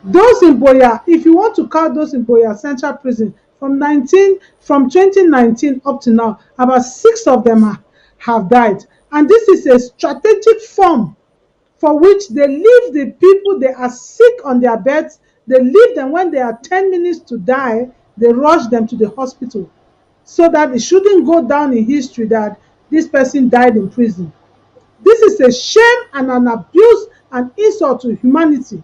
Those in BUEA, if you want to count those in BUEA Central Prison, from 2019 up to now, about 6 of them have died. And this is a strategic form for which they leave the people, they are sick on their beds, they leave them when they are 10 minutes to die, they rush them to the hospital so that it shouldn't go down in history that this person died in prison. This is a shame and an abuse and insult to humanity.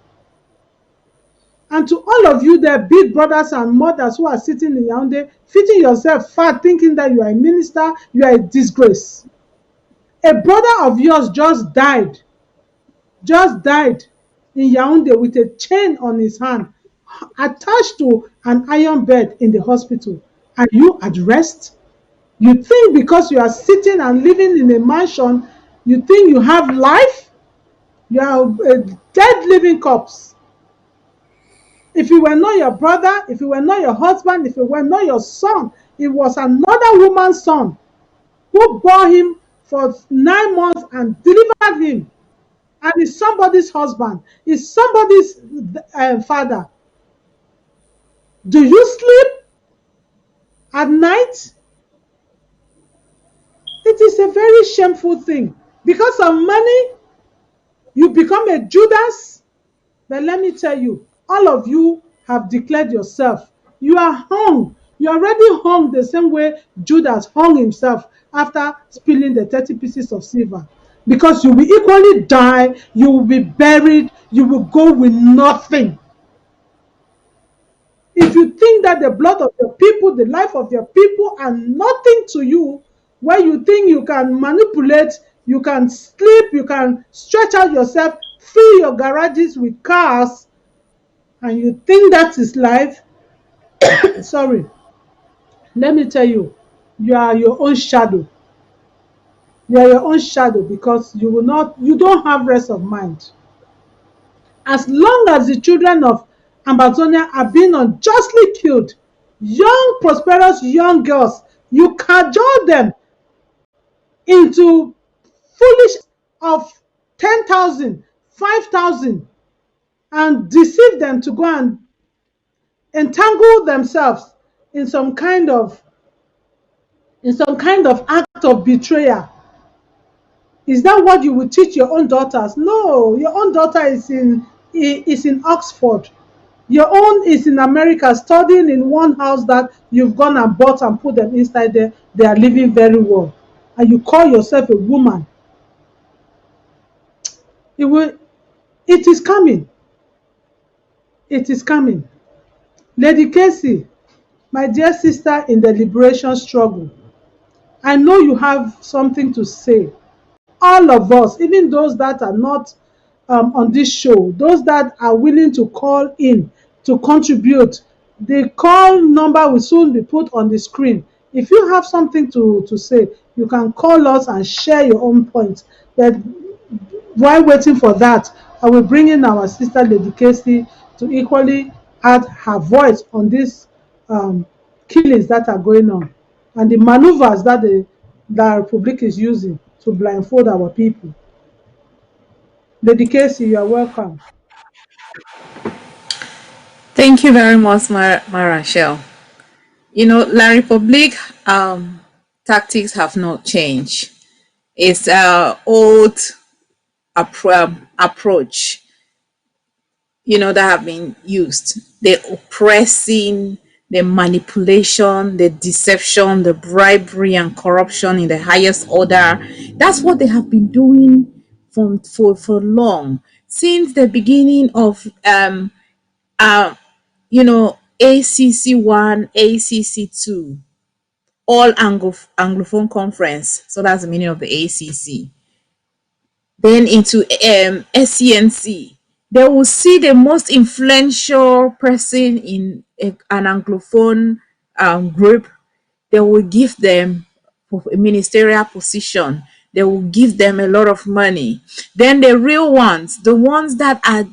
And to all of you there, big brothers and mothers who are sitting in Yaoundé, feeding yourself fat, thinking that you are a minister, you are a disgrace. A brother of yours just died in Yaoundé with a chain on his hand, attached to an iron bed in the hospital. Are you at rest? You think because you are sitting and living in a mansion, you think you have life? You are a dead living corpse. If it were not your brother, if it were not your husband, if it were not your son, it was another woman's son who bore him for 9 months and delivered him. And is somebody's husband, is somebody's father. Do you sleep at night? It is a very shameful thing. Because of money, you become a Judas. But let me tell you, all of you have declared yourself. You are hung. You already hung the same way Judas hung himself after spilling the 30 pieces of silver. Because you will equally die, you will be buried, you will go with nothing. If you think that the blood of your people, the life of your people are nothing to you, where you think you can manipulate, you can sleep, you can stretch out yourself, fill your garages with cars, and you think that is life, sorry, let me tell you, you are your own shadow. You are your own shadow because you don't have rest of mind. As long as the children of Amazonia are being unjustly killed, young, prosperous young girls, you cajole them into foolish of 10,000, 5,000, and deceive them to go and entangle themselves in some kind of act of betrayal. Is that what you will teach your own daughters? No, your own daughter is in Oxford. Your own is in America, studying in one house that you've gone and bought and put them inside there. They are living very well. And you call yourself a woman. It is coming. It is coming. Lady Casey, my dear sister in the liberation struggle, I know you have something to say. All of us, even those that are not on this show, those that are willing to call in to contribute, the call number will soon be put on the screen. If you have something to say, you can call us and share your own points. But while waiting for that, I will bring in our sister Lady Casey to equally add her voice on these killings that are going on and the maneuvers that the Republic is using to blindfold our people. Lady Casey, you are welcome.
Thank you very much, Marachel. La Republique tactics have not changed. It's old approach, that have been used. The oppressing, the manipulation, the deception, the bribery and corruption in the highest order. That's what they have been doing for long, since the beginning of uh, ACC1, ACC2, all Anglophone conference. So that's the meaning of the ACC. Then into SCNC, they will see the most influential person in an Anglophone group. They will give them a ministerial position. They will give them a lot of money. Then the real ones, the ones that are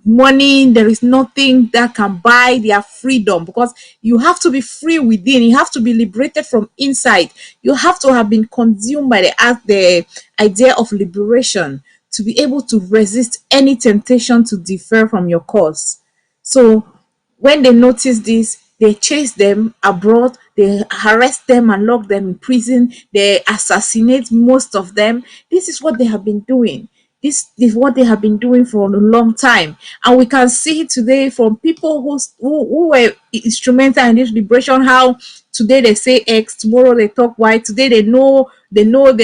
money, there is nothing that can buy their freedom, because you have to be free within, you have to be liberated from inside, you have to have been consumed by the idea of liberation to be able to resist any temptation to defer from your course. So when they notice this, they chase them abroad, they harass them and lock them in prison, they assassinate most of them. This is what they have been doing. This is what they have been doing for a long time. And we can see today from people who were instrumental in this liberation, how today they say X, tomorrow they talk Y, today they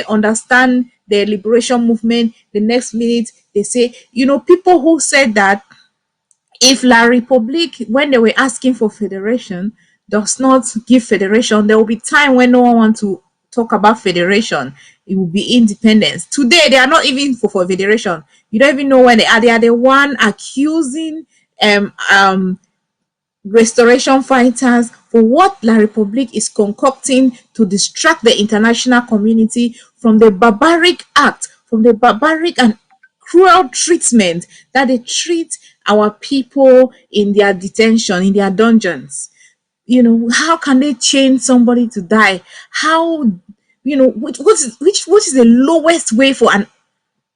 understand the liberation movement, the next minute they say, people who said that if La Republic, when they were asking for federation, does not give federation, there will be time when no one wants to talk about federation. It will be independence. Today, they are not even for federation. You don't even know when they are. They are the one accusing um um restoration fighters for what La Republique is concocting to distract the international community from the barbaric act, from the barbaric and cruel treatment that they treat our people in their detention, in their dungeons. How can they chain somebody to die? How, what is the lowest way for an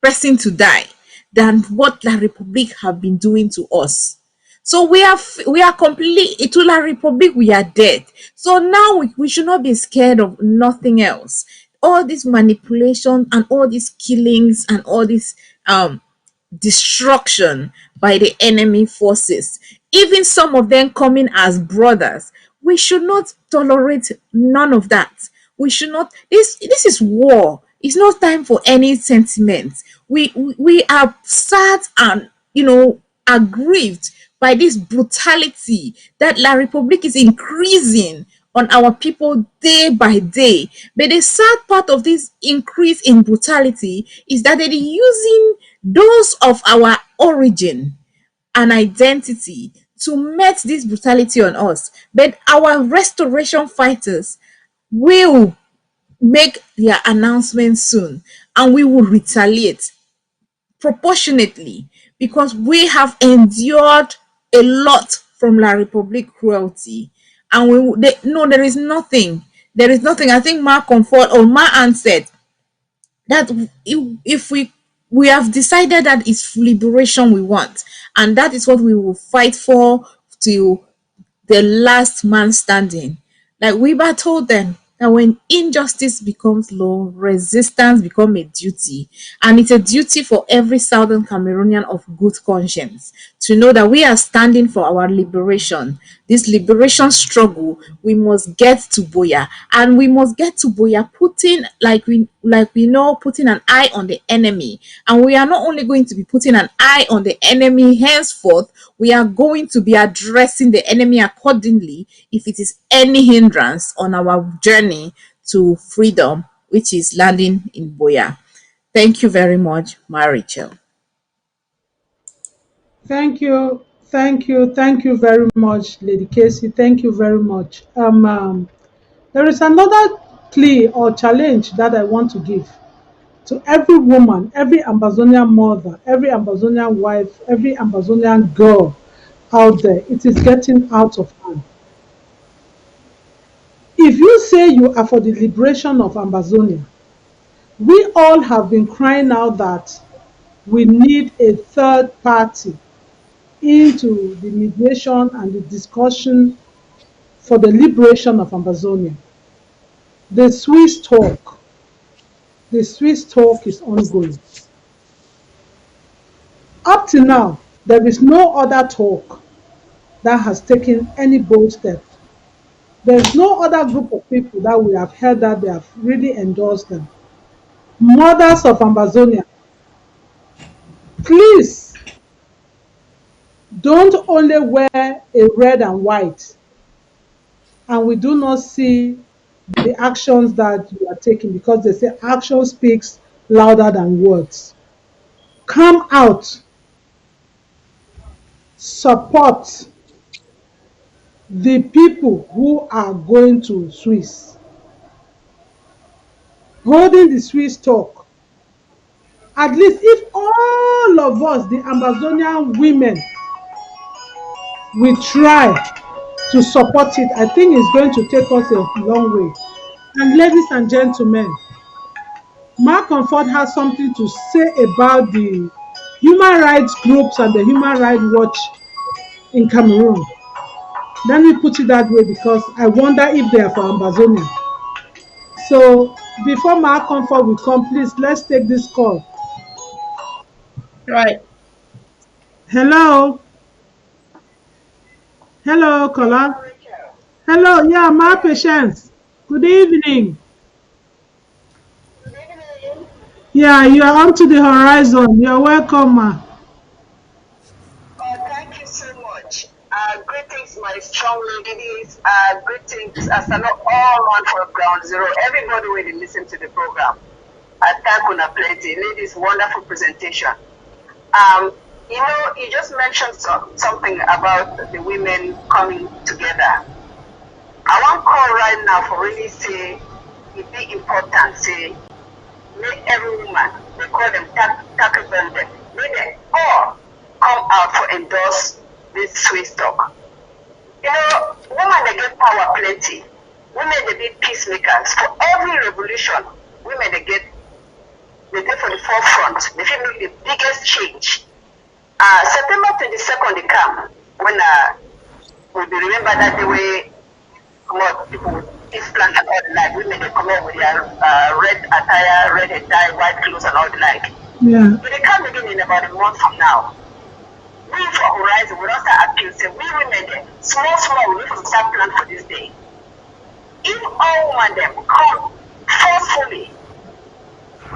person to die than what La Republique have been doing to us? So we are completely to La Republique, we are dead. So now we should not be scared of nothing else. All this manipulation and all these killings and all this destruction by the enemy forces, even some of them coming as brothers. We should not tolerate none of that. We should not. This is war. It's not time for any sentiment. We are sad and aggrieved by this brutality that La Republique is increasing on our people day by day. But the sad part of this increase in brutality is that they're using those of our origin and identity to met this brutality on us. But our restoration fighters will make their announcement soon, and we will retaliate proportionately, because we have endured a lot from La Republique cruelty. And no, there is nothing. There is nothing. I think Ma Comfort or Ma Ann said that if we have decided that it's liberation we want, and that is what we will fight for till the last man standing. Like Weber told them that when injustice becomes law, resistance becomes a duty. And it's a duty for every Southern Cameroonian of good conscience to know that we are standing for our liberation. This liberation struggle, we must get to BUEA. And we must get to BUEA putting, like we know, putting an eye on the enemy. And we are not only going to be putting an eye on the enemy henceforth, we are going to be addressing the enemy accordingly if it is any hindrance on our journey to freedom, which is landing in BUEA. Thank you very much, Ma Rachel.
Thank you very much, Lady Casey. Thank you very much. There is another plea or challenge that I want to give to every woman, every Amazonian mother, every Amazonian wife, every Amazonian girl out there. It is getting out of hand. If you say you are for the liberation of Amazonia, we all have been crying out that we need a third party into the mediation and the discussion for the liberation of Amazonia. The Swiss talk, the Swiss talk is ongoing. Up to now, there is no other talk that has taken any bold step. There's no other group of people that we have heard that they have really endorsed them. Mothers of Amazonia, please don't only wear a red and white and we do not see the actions that you are taking, because they say action speaks louder than words. Come out, support the people who are going to Swiss, holding the Swiss talk. At least if all of us, the Amazonian women, we try to support it, I think it's going to take us a long way. And ladies and gentlemen, Mark Comfort has something to say about the human rights groups and the Human Rights Watch in Cameroon. Let me put it that way because I wonder if they are for Amazonia. So before Mark Comfort will come, please let's take this call.
Right.
Hello, hello,
Hello,
caller.
Rachel.
Hello, yeah, my
Yes.
patience. Good evening.
Good evening.
Yeah, you are on to the horizon. You're welcome, ma.
Thank you so much. Greetings, my strong ladies. Greetings, as I know all one for ground zero. Everybody will listen to the program. Thank you, plenty. Ladies, wonderful presentation. Um, you just mentioned something about the women coming together. I want call right now for really say it be important. Say make every woman, they call them tackle them, make them all come out for endorse this Swiss talk. Women they get power plenty. Women they be peacemakers. For every revolution, women they get for the forefront. They feel make the biggest change. September 22nd they come when we remember that the way more people this plant and all the like. Women they come out with their red attire, red tie, white clothes and all the like.
Yeah.
But they come again in about a month from now. We for Horizon, we don't start appeal, say we women there, small, we need to start plan for this day. If all women them come forcefully,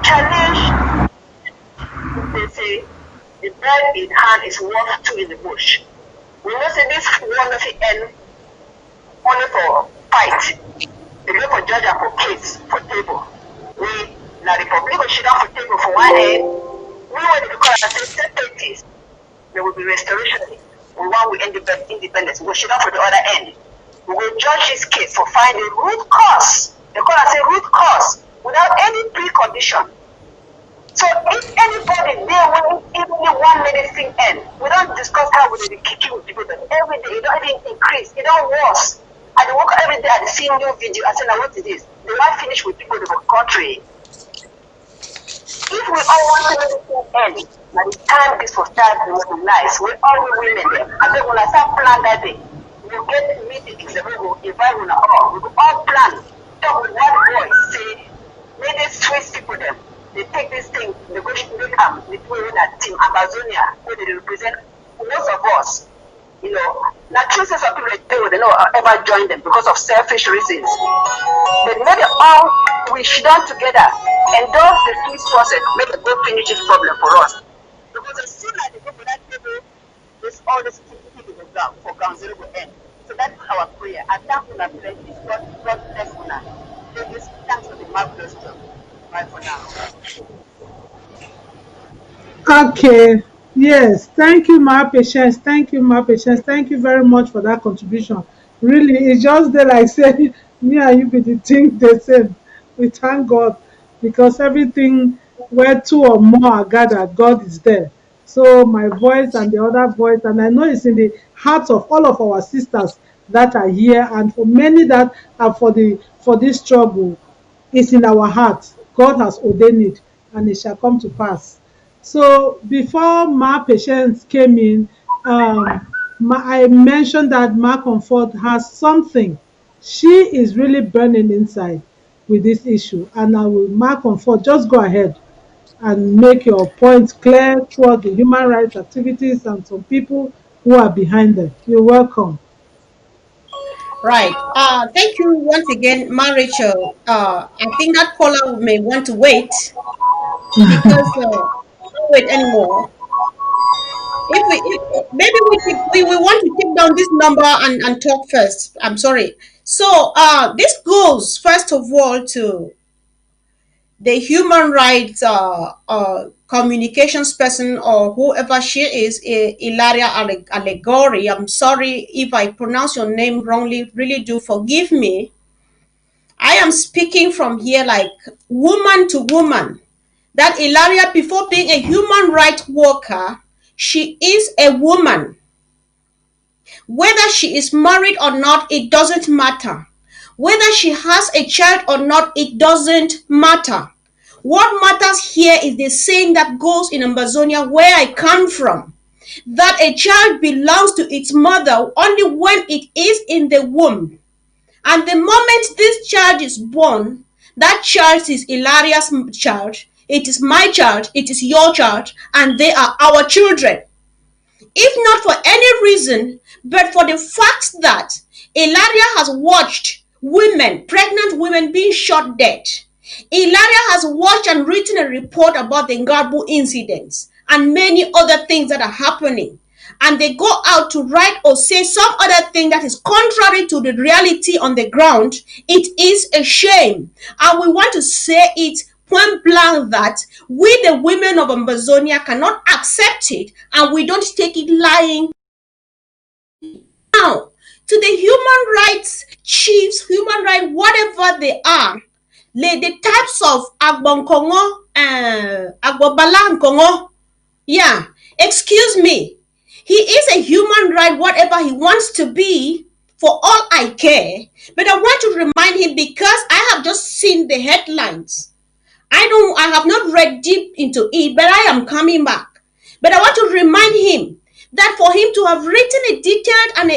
challenge, they say, the bird in hand is worth two in the bush. We know say this one of the end only for fight. They go for judge and for case, for table. We, now the public will sit down for table for one end. We want to call ourselves separatists. There will be restoration. We want we independence. We'll sit down for the other end. We will judge this case for finding root cause. They call us a root cause without any precondition. So if anybody there will even one medicine end, we don't discuss how we will kick you people, but every day it don't even increase, it don't worse. I walk every day and see new video. I say, now what is this? They might finish with people in the country. If we all want to medicine end, by the time this will start nice, we all be women there. I think when I start plan that day, we'll get meetings and we will invite on all. We will all plan. Talk with one voice, say, may they Swiss people them. They take this thing, they go make the people in that team, Amazonia, where they represent most of us. Now choices of people they don't ever join them because of selfish reasons. But maybe all we should down together endorse the peace process, make a good finish this problem for us. Because as soon as they go for that table, this all this people will go for ground zero will end. So that's our prayer. I thank una plenty. God bless una. Thanks for the marvelous job. Bye for now.
Okay. Yes. Thank you, my patience. Thank you, my patience. Thank you very much for that contribution. Really, it's just there like say me and you be the think the same. We thank God because everything where two or more are gathered, God is there. So my voice and the other voice, and I know it's in the hearts of all of our sisters that are here, and for many that are for this struggle, it's in our hearts. God has ordained it, and it shall come to pass. So before my patients came in, I mentioned that Ma Comfort has something. She is really burning inside with this issue, and I will Ma Comfort just go ahead and make your points clear towards the human rights activities and some people who are behind them. You're welcome.
Right. Thank you once again, Ma Rachel. I think that caller may want to wait because can't wait anymore. If maybe we want to take down this number and talk first. I'm sorry. So this goes first of all to the human rights communications person or whoever she is, Ilaria Allegory. I'm sorry if I pronounce your name wrongly. Really do forgive me. I am speaking from here like woman to woman. That Ilaria, before being a human rights worker, she is a woman. Whether she is married or not, it doesn't matter. Whether she has a child or not, it doesn't matter. What matters here is the saying that goes in Amazonia, where I come from, that a child belongs to its mother only when it is in the womb. And the moment this child is born, that child is Ilaria's child, it is my child, it is your child, and they are our children. If not for any reason, but for the fact that Ilaria has watched women, pregnant women being shot dead. Ilaria has watched and written a report about the Ngarbu incidents and many other things that are happening. And they go out to write or say some other thing that is contrary to the reality on the ground. It is a shame. And we want to say it point blank that we, the women of Amazonia, cannot accept it and we don't take it lying. Now, to the human rights chiefs, human rights, whatever they are, the types of Agbonkongo, Agbobala Kongo, yeah, excuse me. He is a human right, whatever he wants to be, for all I care. But I want to remind him because I have just seen the headlines. I have not read deep into it, but I am coming back. But I want to remind him that for him to have written a detailed and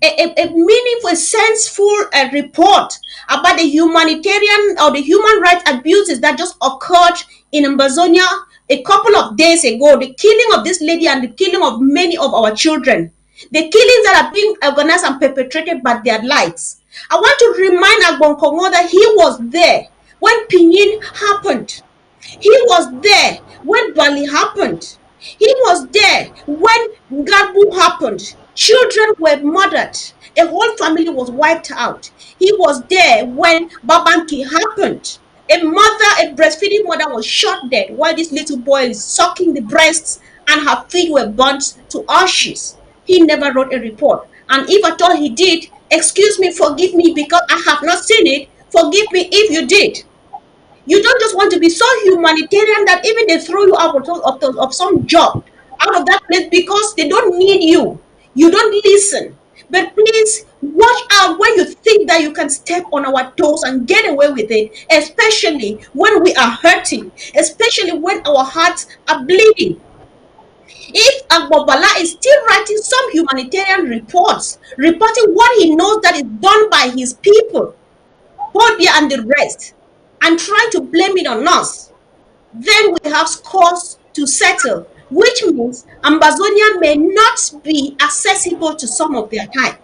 a meaningful, senseful report about the humanitarian or the human rights abuses that just occurred in Amazonia a couple of days ago, the killing of this lady and the killing of many of our children, the killings that are being organized and perpetrated by their lights. I want to remind Agbon Kongo that he was there when Pinyin happened. He was there when Bali happened. He was there when Gabu happened. Children were murdered. A whole family was wiped out. He was there when Babanki happened. A mother, a breastfeeding mother was shot dead while this little boy is sucking the breasts and her feet were burnt to ashes. He never wrote a report. And if at all he did, excuse me, forgive me because I have not seen it. Forgive me if you did. You don't just want to be so humanitarian that even they throw you out of some job, out of that place because they don't need you. You don't listen. But please watch out when you think that you can step on our toes and get away with it, especially when we are hurting, especially when our hearts are bleeding. If Agbobala is still writing some humanitarian reports, reporting what he knows that is done by his people, Podia and the rest, and try to blame it on us, then we have scores to settle, which means Amazonia may not be accessible to some of their time.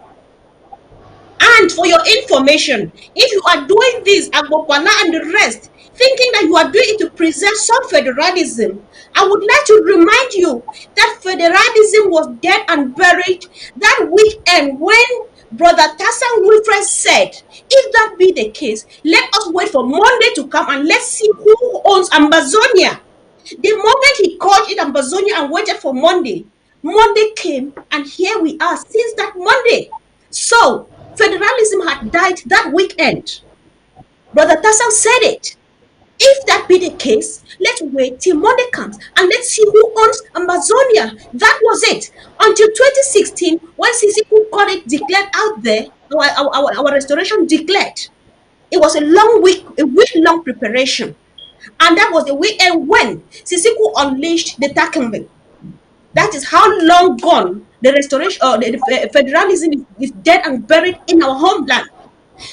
And for your information, if you are doing this, Agbopala and the rest, thinking that you are doing it to preserve some federalism, I would like to remind you that federalism was dead and buried that weekend when Brother Tassan Wilfred said, if that be the case, let us wait for Monday to come and let's see who owns Amazonia. The moment he called it Amazonia and waited for Monday, Monday came and here we are since that Monday. So, federalism had died that weekend. Brother Tassan said it. If that be the case, let's wait till Monday comes and let's see who owns Amazonia. That was it. Until 2016, when Sisiku got it declared out there, our restoration declared. It was a week-long preparation. And that was the weekend when Sisiku unleashed the Takenbe. That is how long gone the restoration or the federalism is dead and buried in our homeland.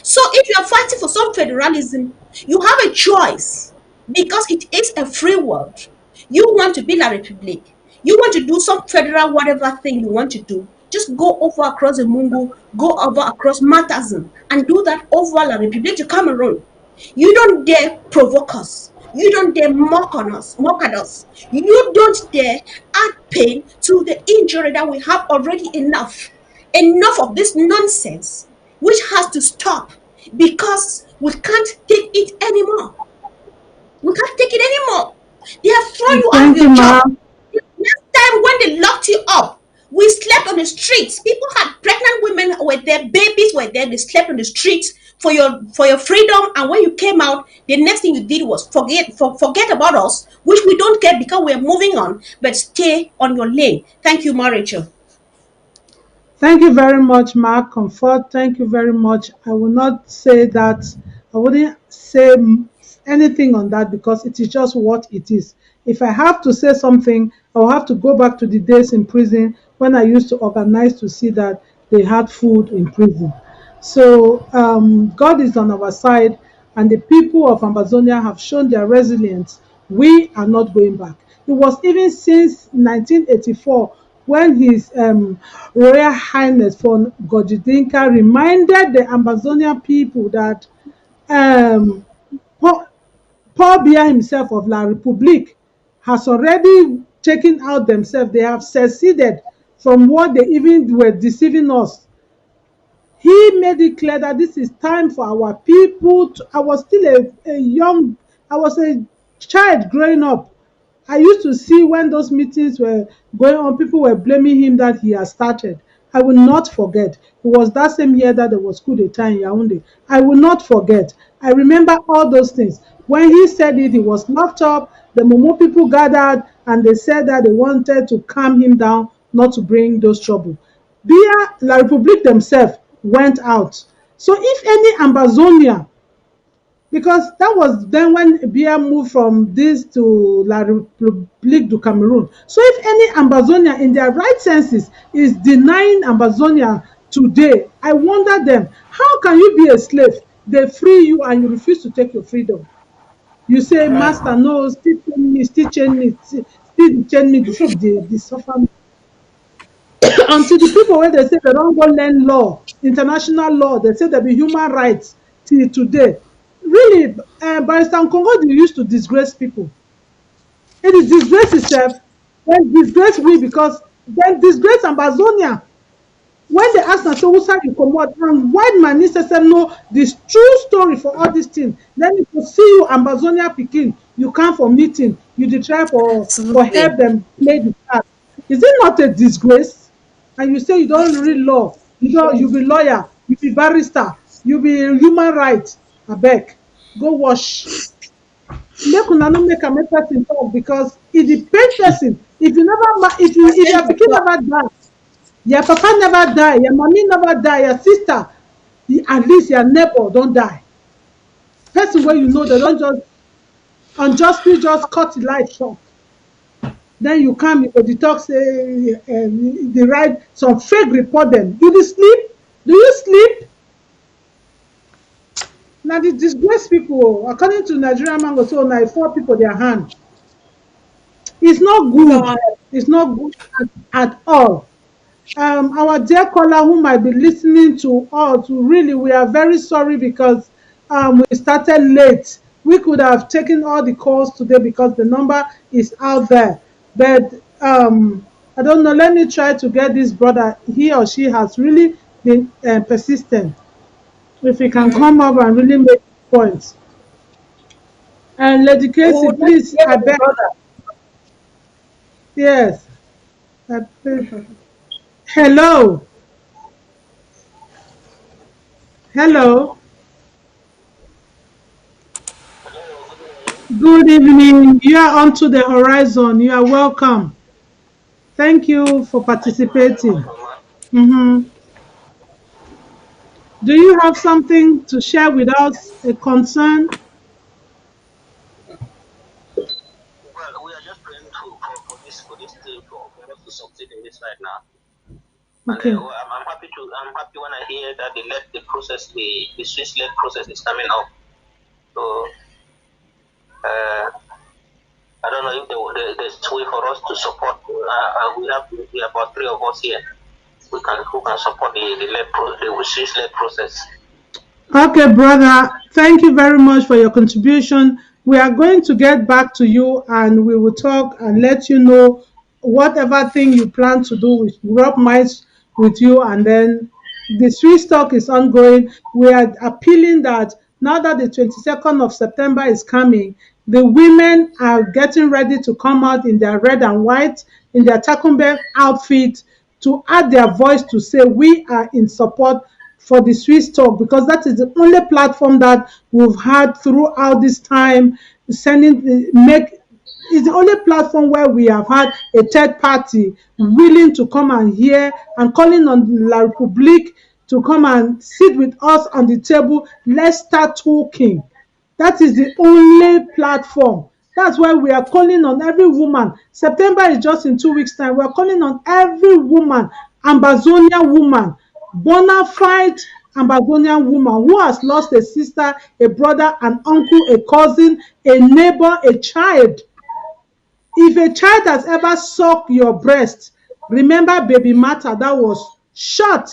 So if you are fighting for some federalism, you have a choice because it is a free world. You want to build a republic. You want to do some federal whatever thing you want to do. Just go over across the Mungo, go over across Matazin, and do that over La République du Cameroon. You don't dare provoke us. You don't dare mock at us. You don't dare add pain to the injury that we have already enough. Enough of this nonsense, which has to stop because we can't take it anymore. We can't take it anymore. They have thrown you out of
Thank you,
your
Ma.
job. Last time when they locked you up, we slept on the streets. People had pregnant women were there, babies were there. They slept on the streets for your freedom. And when you came out, the next thing you did was forget about us, which we don't care because we're moving on. But stay on your lane. Thank you, Ma Rachel.
Thank you very much, Mark. Comfort. Thank you very much. I will not say that. I wouldn't say anything on that because it is just what it is. If I have to say something, I will have to go back to the days in prison when I used to organize to see that they had food in prison. So God is on our side, and the people of Amazonia have shown their resilience. We are not going back. It was even since 1984 when His Royal Highness von Gojidinka reminded the Amazonian people that um, Paul, Paul Biya himself of La République has already taken out themselves. They have seceded from what they even were deceiving us. He made it clear that this is time for our people to, I was still I was a child growing up. I used to see when those meetings were going on, people were blaming him that he had started. I will not forget. It was that same year that there was coup d'etat in Yaoundé. I will not forget. I remember all those things. When he said it, he was locked up. The Momo people gathered and they said that they wanted to calm him down, not to bring those trouble. Bia La République themselves went out. So if any Ambazonia, because that was then when Bia moved from this to La République du Cameroon. So if any Ambazonia in their right senses is denying Ambazonia today, I wonder them, how can you be a slave? They free you and you refuse to take your freedom. You say,
Right.
Master, no, still chain me, still chain me, the suffer me. Until the people wey dey say they don go learn law, international law, they say there be human rights till today. Really, Barrister Nkongo used to disgrace people. It is disgrace itself, then disgrace we because then disgrace Ambazonia. When they ask am say who side you comot and white man need say know the true story for all dis thing, then you go see you Ambazonia pikin, you come for meeting, you dey try for
Absolutely.
help dem play the card. Is it not a disgrace? And you say you don read law, you be lawyer, you be barrister, you be human right. Abeg, go wash. Make una no make am make person talk because e dey pain person. If you never if your pikin never die, your papa never die, your mommy never die, your sister, at least your neighbor don die. Person wey you know dem don just unjustly just cut the life short. Then you come, you go dey talk say dey write some fake report dem. You dey sleep? Do you sleep? Na the disgrace people o. According to Nigerian mango so na e fall people their hand. It's not good.
God.
It's not good at all. Our dear caller who might be listening to us, really, we are very sorry because we started late. We could have taken all the calls today because the number is out there. But I don't know. Let me try to get this brother. He or she has really been persistent. If he can come up and really make points. And Lady
We
Casey,
would like to
please,
hear
I
from the
beg.
brother.
Yes. I beg. Hello. Hello. Good evening. You are onto the horizon. You are welcome. Thank you for participating. Mhm. Do you have something to share with us, a concern?
Well, we are just praying for this thing for us to succeed in this right now. And
Okay.
I'm happy when I hear that the Swiss led process is coming up. So uh, I don't know if there's a way for us to support. We have about three of us here. who can support the Swiss-led process.
Okay, brother, thank you very much for your contribution. We are going to get back to you and we will talk and let you know whatever thing you plan to do. We rub minds with you, and then the Swiss talk is ongoing. We are appealing that now that the 22nd of September is coming, the women are getting ready to come out in their red and white, in their Takumbe outfit, to add their voice to say we are in support for the Swiss talk, because that is the only platform that we've had throughout this time. It's the only platform where we have had a third party willing to come and hear, and calling on La Republique to come and sit with us on the table. Let's start talking. That is the only platform. That's why we are calling on every woman. September is just in 2 weeks' time. We are calling on every woman, Ambazonian woman, bona fide Ambazonian woman who has lost a sister, a brother, an uncle, a cousin, a neighbor, a child. If a child has ever sucked your breast, remember baby Martha that was shot.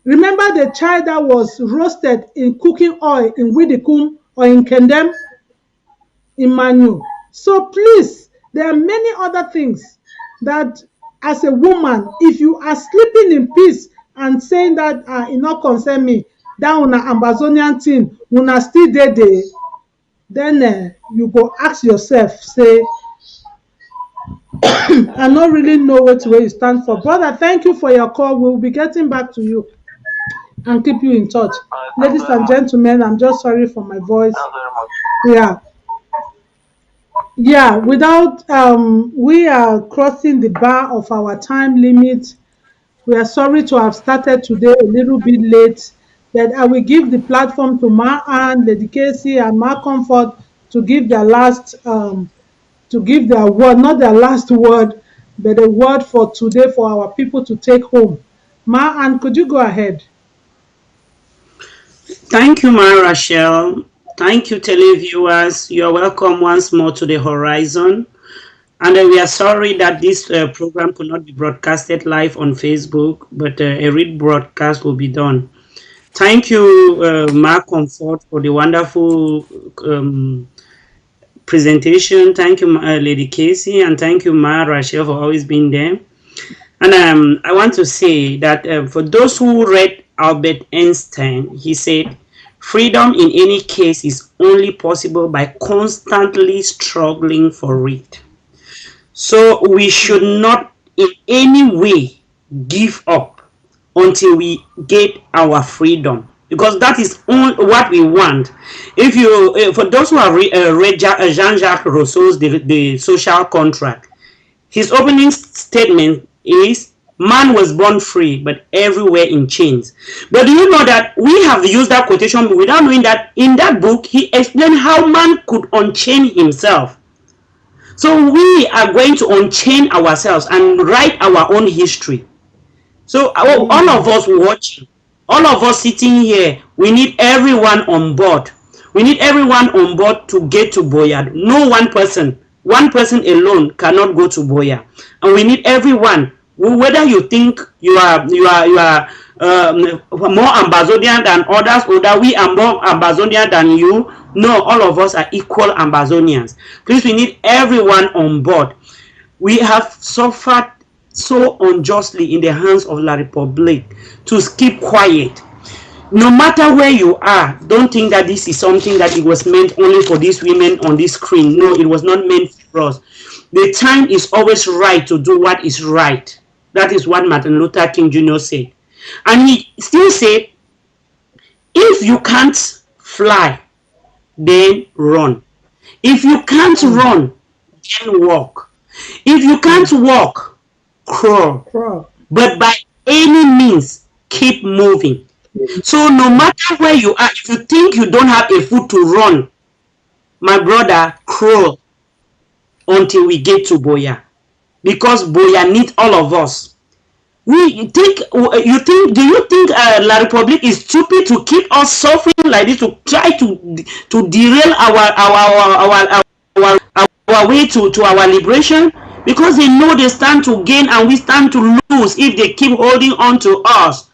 Remember the child that was roasted in cooking oil in Widikum or in Kendem, in Manu. So please, there are many other things that, as a woman, if you are sleeping in peace and saying that it not concern me, that una Ambazonian thing, una still there, then you go ask yourself, say, I don't really know where you stand for. Brother, thank you for your call. We'll be getting back to you and keep you in touch. Ladies and gentlemen, I'm just sorry for my voice. Yeah, without we are crossing the bar of our time limit. We are sorry to have started today a little bit late, but I will give the platform to Ma Ann, Lady Casey, and Ma Comfort to give their last to give their word, not their last word, but a word for today for our people to take home. Ma Ann, could you go ahead?
Thank you, Ma Rachel. Thank you, televiewers. You are welcome once more to the Horizon. And we are sorry that this program could not be broadcasted live on Facebook, but a rebroadcast will be done. Thank you, Mark Comfort, for the wonderful presentation. Thank you, Lady Casey, and thank you, Ma Rachel, for always being there. And I want to say that for those who read Albert Einstein, he said, freedom in any case is only possible by constantly struggling for it. So we should not in any way give up until we get our freedom, because that is what we want. If you, for those who have read Jean-Jacques Rousseau's the Social Contract, his opening statement is, man was born free, but everywhere in chains. But do you know that we have used that quotation without knowing that in that book, he explained how man could unchain himself. So we are going to unchain ourselves and write our own history. So all of us watching, all of us sitting here, we need everyone on board. We need everyone on board to get to BUEA. No one person alone cannot go to BUEA. And we need everyone. Whether you think you are more Ambazonian than others, or that we are more Ambazonian than you, no, all of us are equal Ambazonians. Please, we need everyone on board. We have suffered so unjustly in the hands of La Republique to keep quiet. No matter where you are, don't think that this is something that it was meant only for these women on this screen. No, it was not meant for us. The time is always right to do what is right. That is what Martin Luther King Jr. said. And he still said, if you can't fly, then run. If you can't run, then walk. If you can't walk, crawl. But by any means, keep moving. So no matter where you are, if you think you don't have a foot to run, my brother, crawl until we get to BUEA. Because BUEA needs all of us. Do you think La Republique is stupid to keep us suffering like this, to try to derail our way to our liberation? because they know they stand to gain and we stand to lose if they keep holding on to us.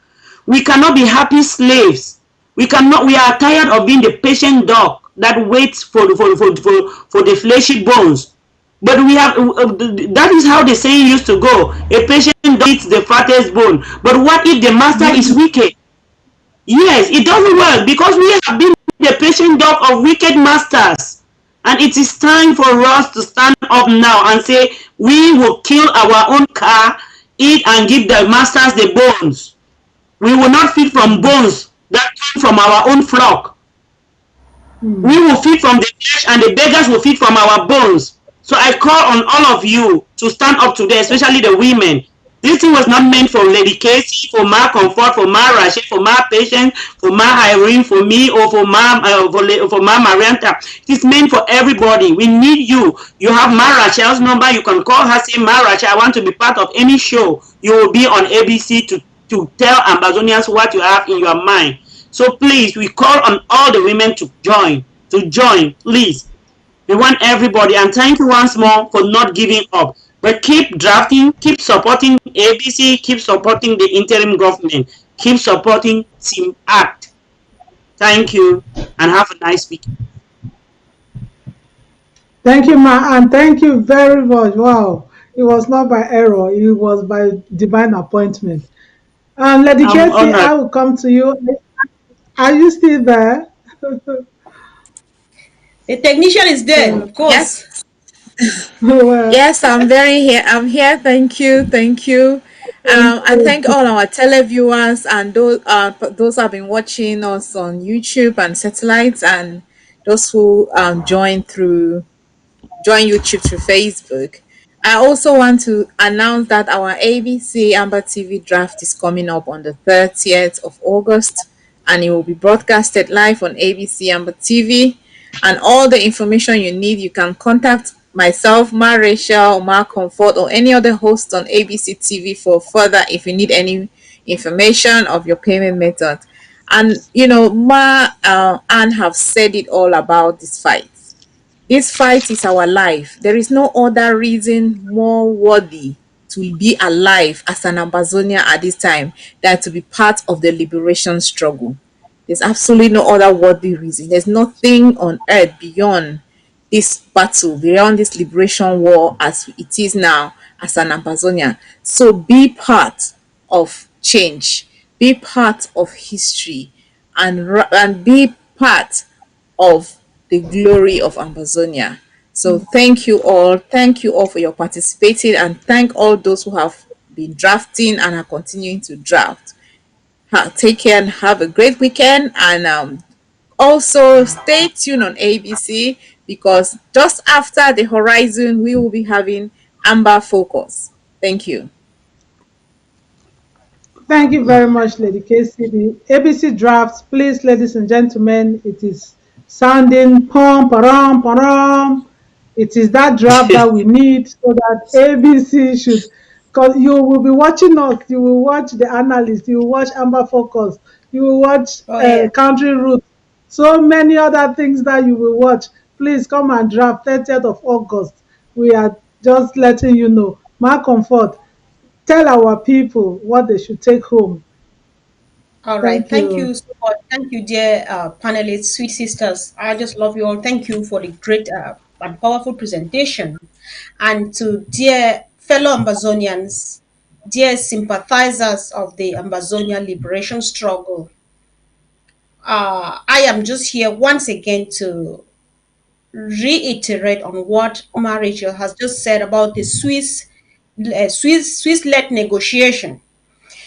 We cannot be happy slaves. We are tired of being the patient dog that waits for the fleshy bones. But we have that is how the saying used to go. A patient dog eats the fattest bone. But what if the master is wicked? Yes, it doesn't work because we have been the patient dog of wicked masters. And it is time for us to stand up now and say, we will kill our own car, eat and give the masters the bones. We will not feed from bones that come from our own flock. We will feed from the flesh and the beggars will feed from our bones. So I call on all of you to stand up today, especially the women. This thing was not meant for Lady Casey, for Ma Comfort, for Ma Rashid, for Ma Patience, for Ma Irene, for me, or for Ma Marianta. It is meant for everybody. We need you. You have Ma Rachel's number. You can call her, say, Ma Rachel, I want to be part of any show. You will be on ABC to tell Ambazonians what you have in your mind. So please, we call on all the women to join, please. We want everybody, and thank you once more for not giving up. But keep drafting, keep supporting ABC, keep supporting the interim government, keep supporting Team Act. Thank you, and have a nice week.
Thank you, Ma, and thank you very much. Wow, it was not by error; it was by divine appointment. Lady
I'm
Casey,
honored.
I will come to you. Are you still there?
The technician is there, of course.
Yes,
Well,
yes, I'm here. Thank you, thank you.
thank
And
you.
thank all our televiewers and those who have been watching us on YouTube and satellites, and those who join YouTube through Facebook. I also want to announce that our ABC Amber TV draft is coming up on the 30th of August, and it will be broadcasted live on ABC Amber TV. And all the information you need, you can contact myself, Ma Rachel, Ma Comfort, or any other host on ABC TV for further if you need any information of your payment method. And Ma Anne have said it all about this fight. This fight is our life. There is no other reason more worthy to be alive as an Ambazonia at this time than to be part of the liberation struggle. There's absolutely no other worthy reason. There's nothing on earth beyond this battle, beyond this liberation war as it is now as an Ambazonia. So be part of change, be part of history, and be part of the glory of Amazonia. So thank you all for your participating, and thank all those who have been drafting and are continuing to draft. Take care and have a great weekend, and also stay tuned on ABC because just after the horizon we will be having Amber Focus. Thank you.
Thank you very much, Lady Casey. The ABC draft, please, ladies and gentlemen, it is sounding pom param param. It is that draft that we need so that ABC should, because you will be watching us, you will watch the analyst, you will watch Amber Focus, you will watch
Oh yeah.
Country Route, so many other things that you will watch. Please come and draft 30th of August. We are just letting you know. My comfort. Tell our people what they should take home.
All right.
Thank
Thank
you.
you so much. Thank you, dear panelists, sweet sisters. I just love you all. Thank you for the great and powerful presentation. And to dear fellow Amazonians, dear sympathizers of the Ambazonia liberation struggle, I am just here once again to reiterate on what Rachel has just said about the Swiss-led negotiation.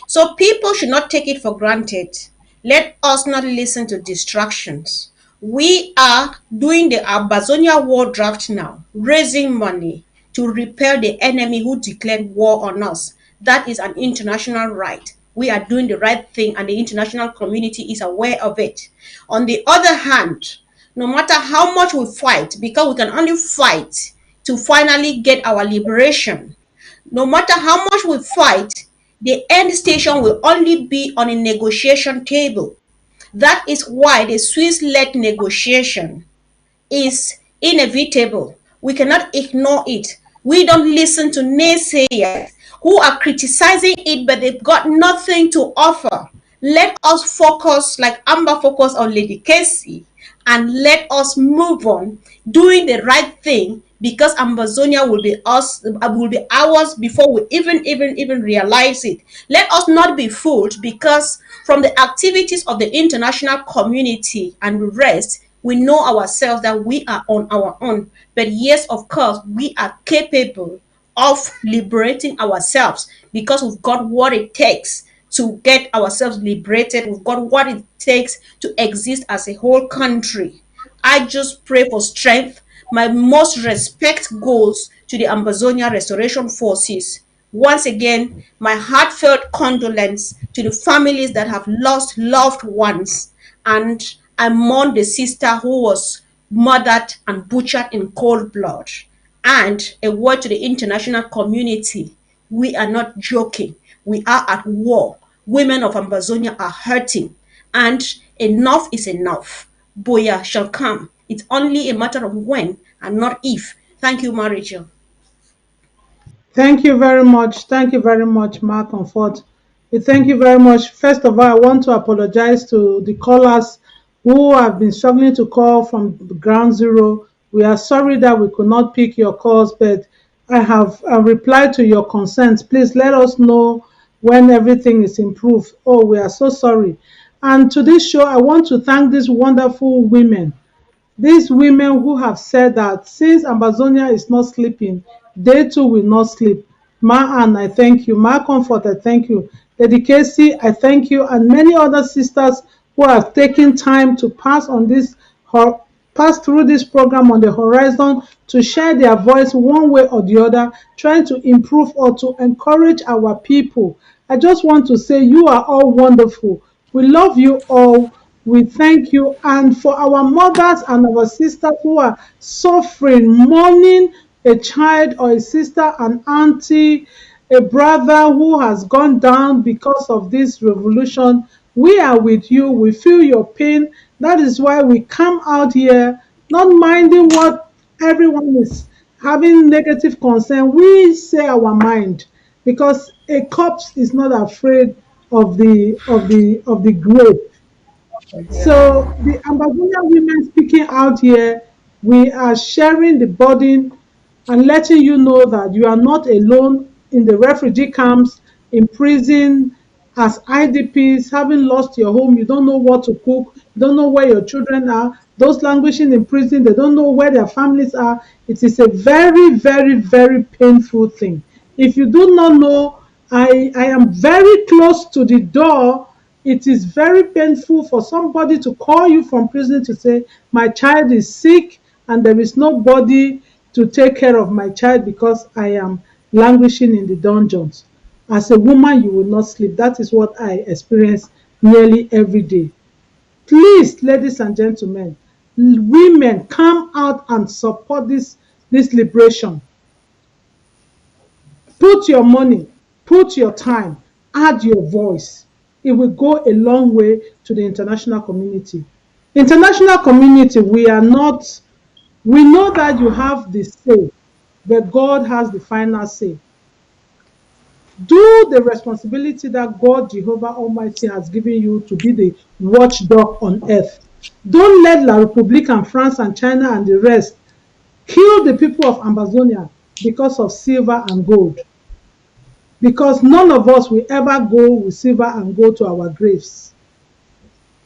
So people should not take it for granted. Let us not listen to distractions. We are doing the Ambazonia war draft now, raising money to repel the enemy who declared war on us. That is an international right. We are doing the right thing, and the international community is aware of it. On the other hand, no matter how much we fight, because we can only fight to finally get our liberation, no matter how much we fight, the end station will only be on a negotiation table. That is why the Swiss-led negotiation is inevitable. We cannot ignore it. We don't listen to naysayers who are criticizing it, but they've got nothing to offer. Let us focus, like Amber focused on Lady Casey, and let us move on doing the right thing, because Amazonia will be us, will be ours before we even realize it. Let us not be fooled, because from the activities of the international community and the rest, we know ourselves that we are on our own. But yes, of course, we are capable of liberating ourselves, because we've got what it takes to get ourselves liberated. We've got what it takes to exist as a whole country. I just pray for strength. My most respect goes to the Amazonia Restoration Forces. Once again, my heartfelt condolence to the families that have lost loved ones. And I mourn the sister who was murdered and butchered in cold blood. And a word to the international community: we are not joking. We are at war. Women of Amazonia are hurting. And enough is enough. BUEA shall come. It's only a matter of when and not if. Thank you, Marijo.
Thank you very much. Thank you very much, Mark Comfort. Thank you very much. First of all, I want to apologize to the callers who have been struggling to call from ground zero. We are sorry that we could not pick your calls, but I have replied to your concerns. Please let us know when everything is improved. Oh, we are so sorry. And to this show, I want to thank these wonderful women, these women who have said that since Amazonia is not sleeping, they too will not sleep. Ma Ann, I thank you. Ma Comfort, I thank you. Lady Casey, I thank you. And many other sisters who have taken time to pass through this program on the horizon to share their voice one way or the other, trying to improve or to encourage our people. I just want to say you are all wonderful. We love you all. We thank you. And for our mothers and our sisters who are suffering, mourning a child or a sister, an auntie, a brother who has gone down because of this revolution, we are with you. We feel your pain. That is why we come out here, not minding what everyone is having negative concern. We say our mind, because a corpse is not afraid of the grave. So the Ambazonian women speaking out here, we are sharing the burden and letting you know that you are not alone in the refugee camps, in prison, as IDPs, having lost your home. You don't know what to cook, you don't know where your children are. Those languishing in prison, they don't know where their families are. It is a very, very, very painful thing. If you do not know, I am very close to the door. It is very painful for somebody to call you from prison to say, my child is sick and there is nobody to take care of my child because I am languishing in the dungeons. As a woman, you will not sleep. That is what I experience nearly every day. Please, ladies and gentlemen, women, come out and support this liberation. Put your money, put your time, add your voice. It will go a long way to the international community. International community, we know that you have the say, but God has the final say. Do the responsibility that God Jehovah Almighty has given you to be the watchdog on earth. Don't let La République and France and China and the rest kill the people of Amazonia because of silver and gold. Because none of us will ever go with silver and gold to our graves.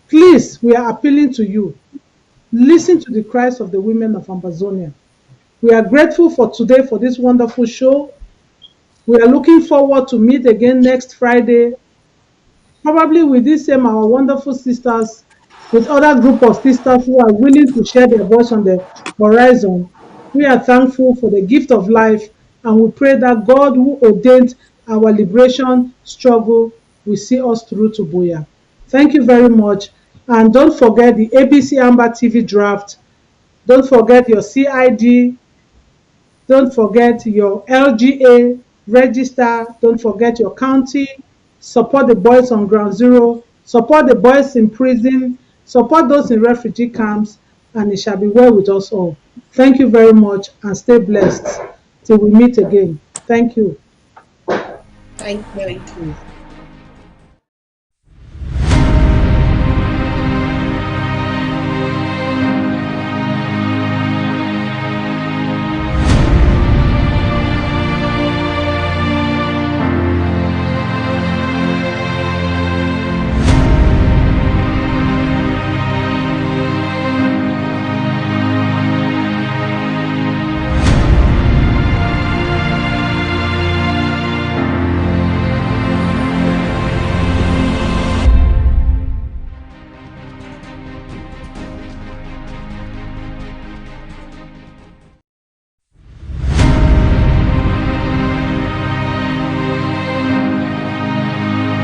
Please, we are appealing to you. Listen to the cries of the women of Amazonia. We are grateful for today for this wonderful show. We are looking forward to meet again next Friday, probably with this same our wonderful sisters, with other group of sisters who are willing to share their voice on the horizon. We are thankful for the gift of life, and we pray that God who ordained our liberation struggle will see us through to BUEA. Thank you very much. And don't forget the ABC Amber TV draft. Don't forget your CID. Don't forget your LGA register. Don't forget your county. Support the boys on ground zero. Support the boys in prison. Support those in refugee camps. And it shall be well with us all. Thank you very much and stay blessed. till we meet again. Thank you.
Thank you.